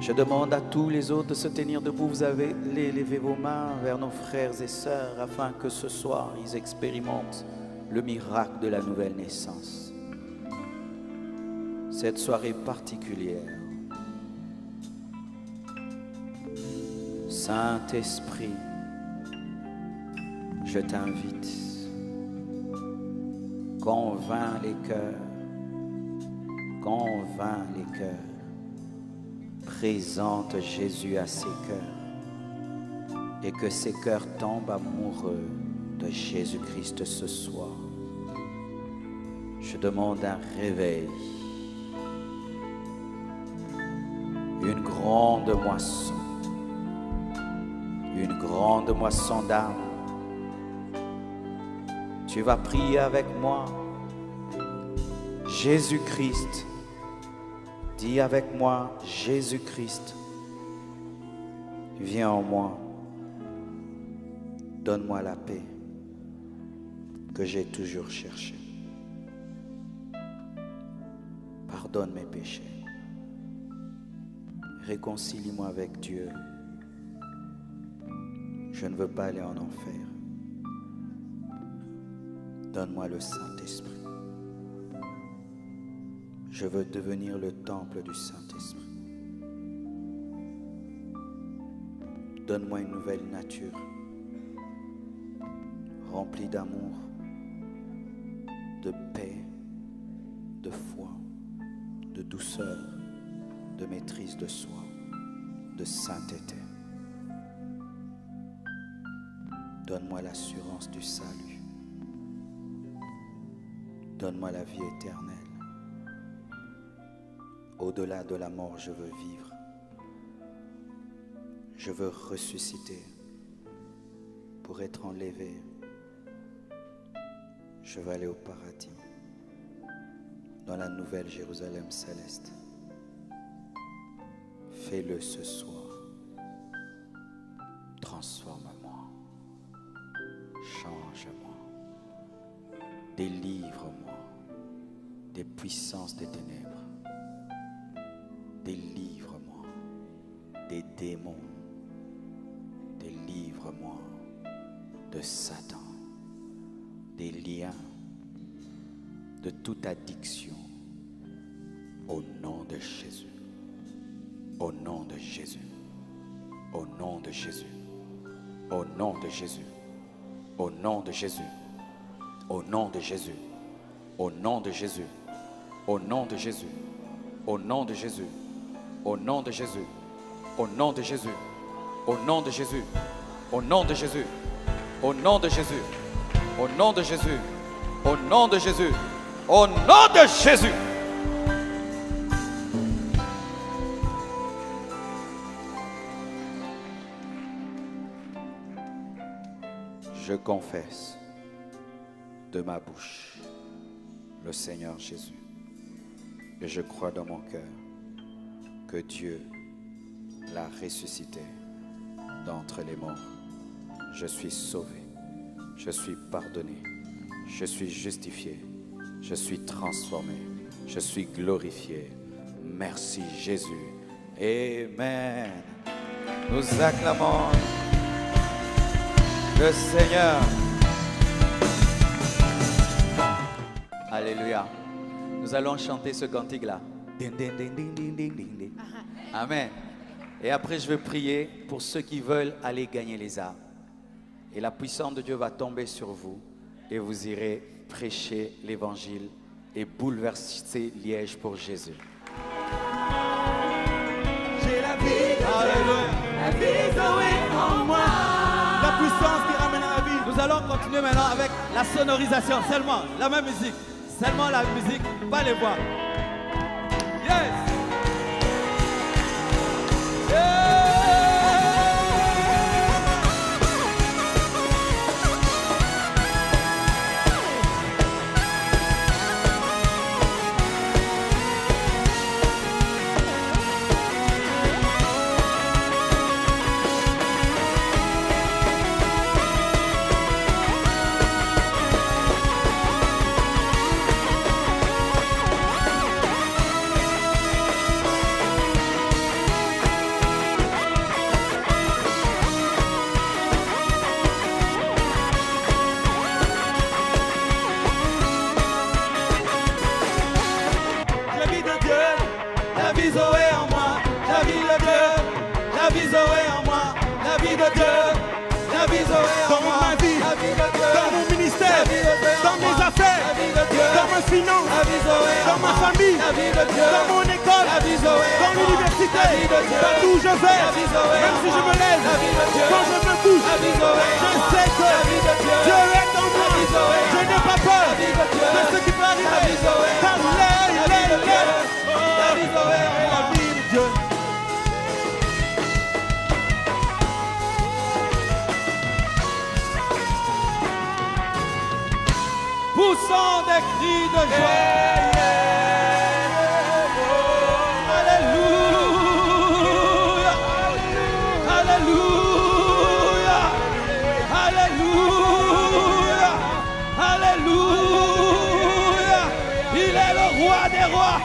je demande à tous les autres de se tenir debout. Vous avez levé vos mains vers nos frères et sœurs afin que ce soir, ils expérimentent le miracle de la nouvelle naissance. Cette soirée particulière. Saint-Esprit, je t'invite. Convainc les cœurs. Convainc les cœurs. Présente Jésus à ces cœurs. Et que ces cœurs tombent amoureux de Jésus-Christ ce soir. Je demande un réveil. Une grande moisson. Une grande moisson d'âme. Tu vas prier avec moi. Jésus-Christ. Dis avec moi, Jésus-Christ. Viens en moi. Donne-moi la paix que j'ai toujours cherchée. Pardonne mes péchés. Réconcilie-moi avec Dieu. Je ne veux pas aller en enfer. Donne-moi le Saint-Esprit. Je veux devenir le temple du Saint-Esprit. Donne-moi une nouvelle nature, remplie d'amour, de paix, de foi, de douceur, de maîtrise de soi, de sainteté. Donne-moi l'assurance du salut. Donne-moi la vie éternelle. Au-delà de la mort, je veux vivre. Je veux ressusciter pour être enlevé. Je veux aller au paradis, dans la nouvelle Jérusalem céleste. Fais-le ce soir. Transforme-moi. Change-moi. Délivre-moi des puissances des ténèbres. Délivre-moi des démons. Délivre-moi de Satan, des liens, de toute addiction. Au nom de Jésus. Au nom de Jésus. Au nom de Jésus. Au nom de Jésus. Au nom de Jésus. Au nom de Jésus. Au nom de Jésus. Au nom de Jésus. Au nom de Jésus. Au nom de Jésus. Au nom de Jésus. Au nom de Jésus. Au nom de Jésus. Au nom de Jésus. Au nom de Jésus. Au nom de Jésus. Au nom de Jésus. Je confesse de ma bouche le Seigneur Jésus. Et je crois dans mon cœur que Dieu l'a ressuscité d'entre les morts. Je suis sauvé, je suis pardonné, je suis justifié, je suis transformé, je suis glorifié. Merci Jésus. Amen. Nous acclamons le Seigneur. Alléluia. Nous allons chanter ce cantique-là. Ding, ding, ding, ding, ding, ding, ding, ding. Amen. Et après, je vais prier pour ceux qui veulent aller gagner les âmes. Et la puissance de Dieu va tomber sur vous et vous irez prêcher l'évangile et bouleverser Liège pour Jésus. J'ai la vie de Dieu, la vie Zoé en moi. La puissance qui ramène à la vie. Nous allons continuer maintenant avec la sonorisation, seulement la même musique. Seulement la musique, pas les voix. Yes! Dans ma vie, dans mon ministère, dans mes affaires, dans ma finance, dans ma famille, dans mon école, dans l'université, partout où je vais, même si je me lève, quand je me couche, je sais que Dieu est en moi. Je n'ai pas peur de ce qui peut arriver, car la vie de Dieu. Poussons des cris de joie. Alléluia. Alléluia. Alléluia. Alléluia. Il est le roi des rois.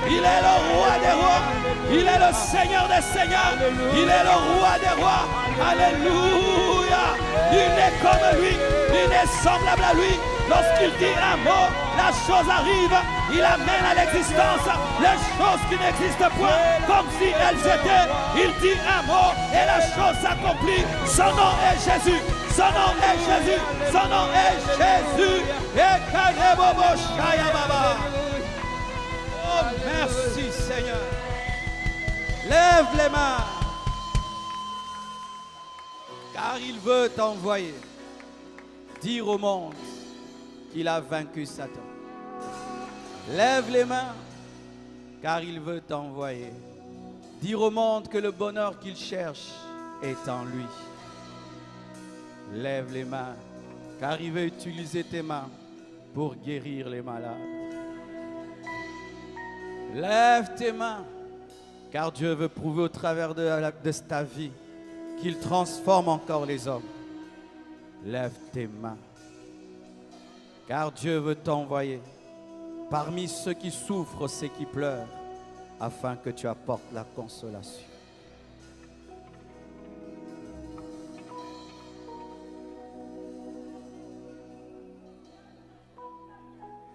Il est le roi des rois. Il est le Seigneur des seigneurs. Il est le roi des rois. Alléluia. Il n'est comme lui. Il n'est semblable à lui. Lorsqu'il dit un mot, la chose arrive. Il amène à l'existence les choses qui n'existent point, comme si elles étaient. Il dit un mot et la chose s'accomplit. Son nom est Jésus. Son nom est Jésus. Son nom est Jésus. Oh, merci Seigneur. Lève les mains. Car il veut t'envoyer. Dire au monde qu'il a vaincu Satan. Lève les mains, car il veut t'envoyer. Dire au monde que le bonheur qu'il cherche est en lui. Lève les mains, car il veut utiliser tes mains pour guérir les malades. Lève tes mains, car Dieu veut prouver au travers de ta vie qu'il transforme encore les hommes. Lève tes mains. Car Dieu veut t'envoyer parmi ceux qui souffrent, ceux qui pleurent, afin que tu apportes la consolation.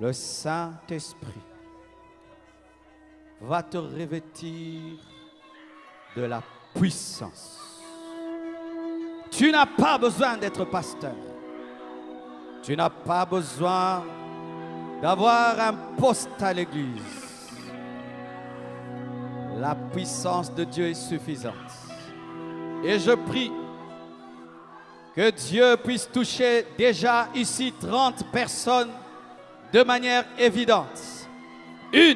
Le Saint-Esprit va te revêtir de la puissance. Tu n'as pas besoin d'être pasteur. Tu n'as pas besoin d'avoir un poste à l'église. La puissance de Dieu est suffisante. Et je prie que Dieu puisse toucher déjà ici 30 personnes de manière évidente. 1,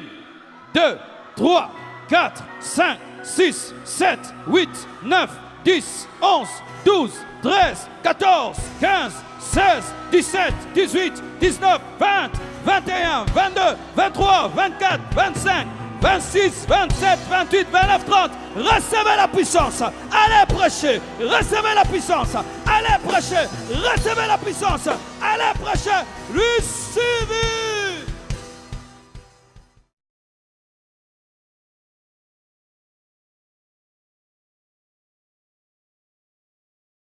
2, 3, 4, 5, 6, 7, 8, 9, 10, 11, 12, 13, 14, 15, 16, 17, 18, 19, 20, 21, 22, 23, 24, 25, 26, 27, 28, 29, 30. Recevez la puissance. Allez prêcher. Recevez la puissance. Allez prêcher. Recevez la puissance. Allez prêcher. Recevez.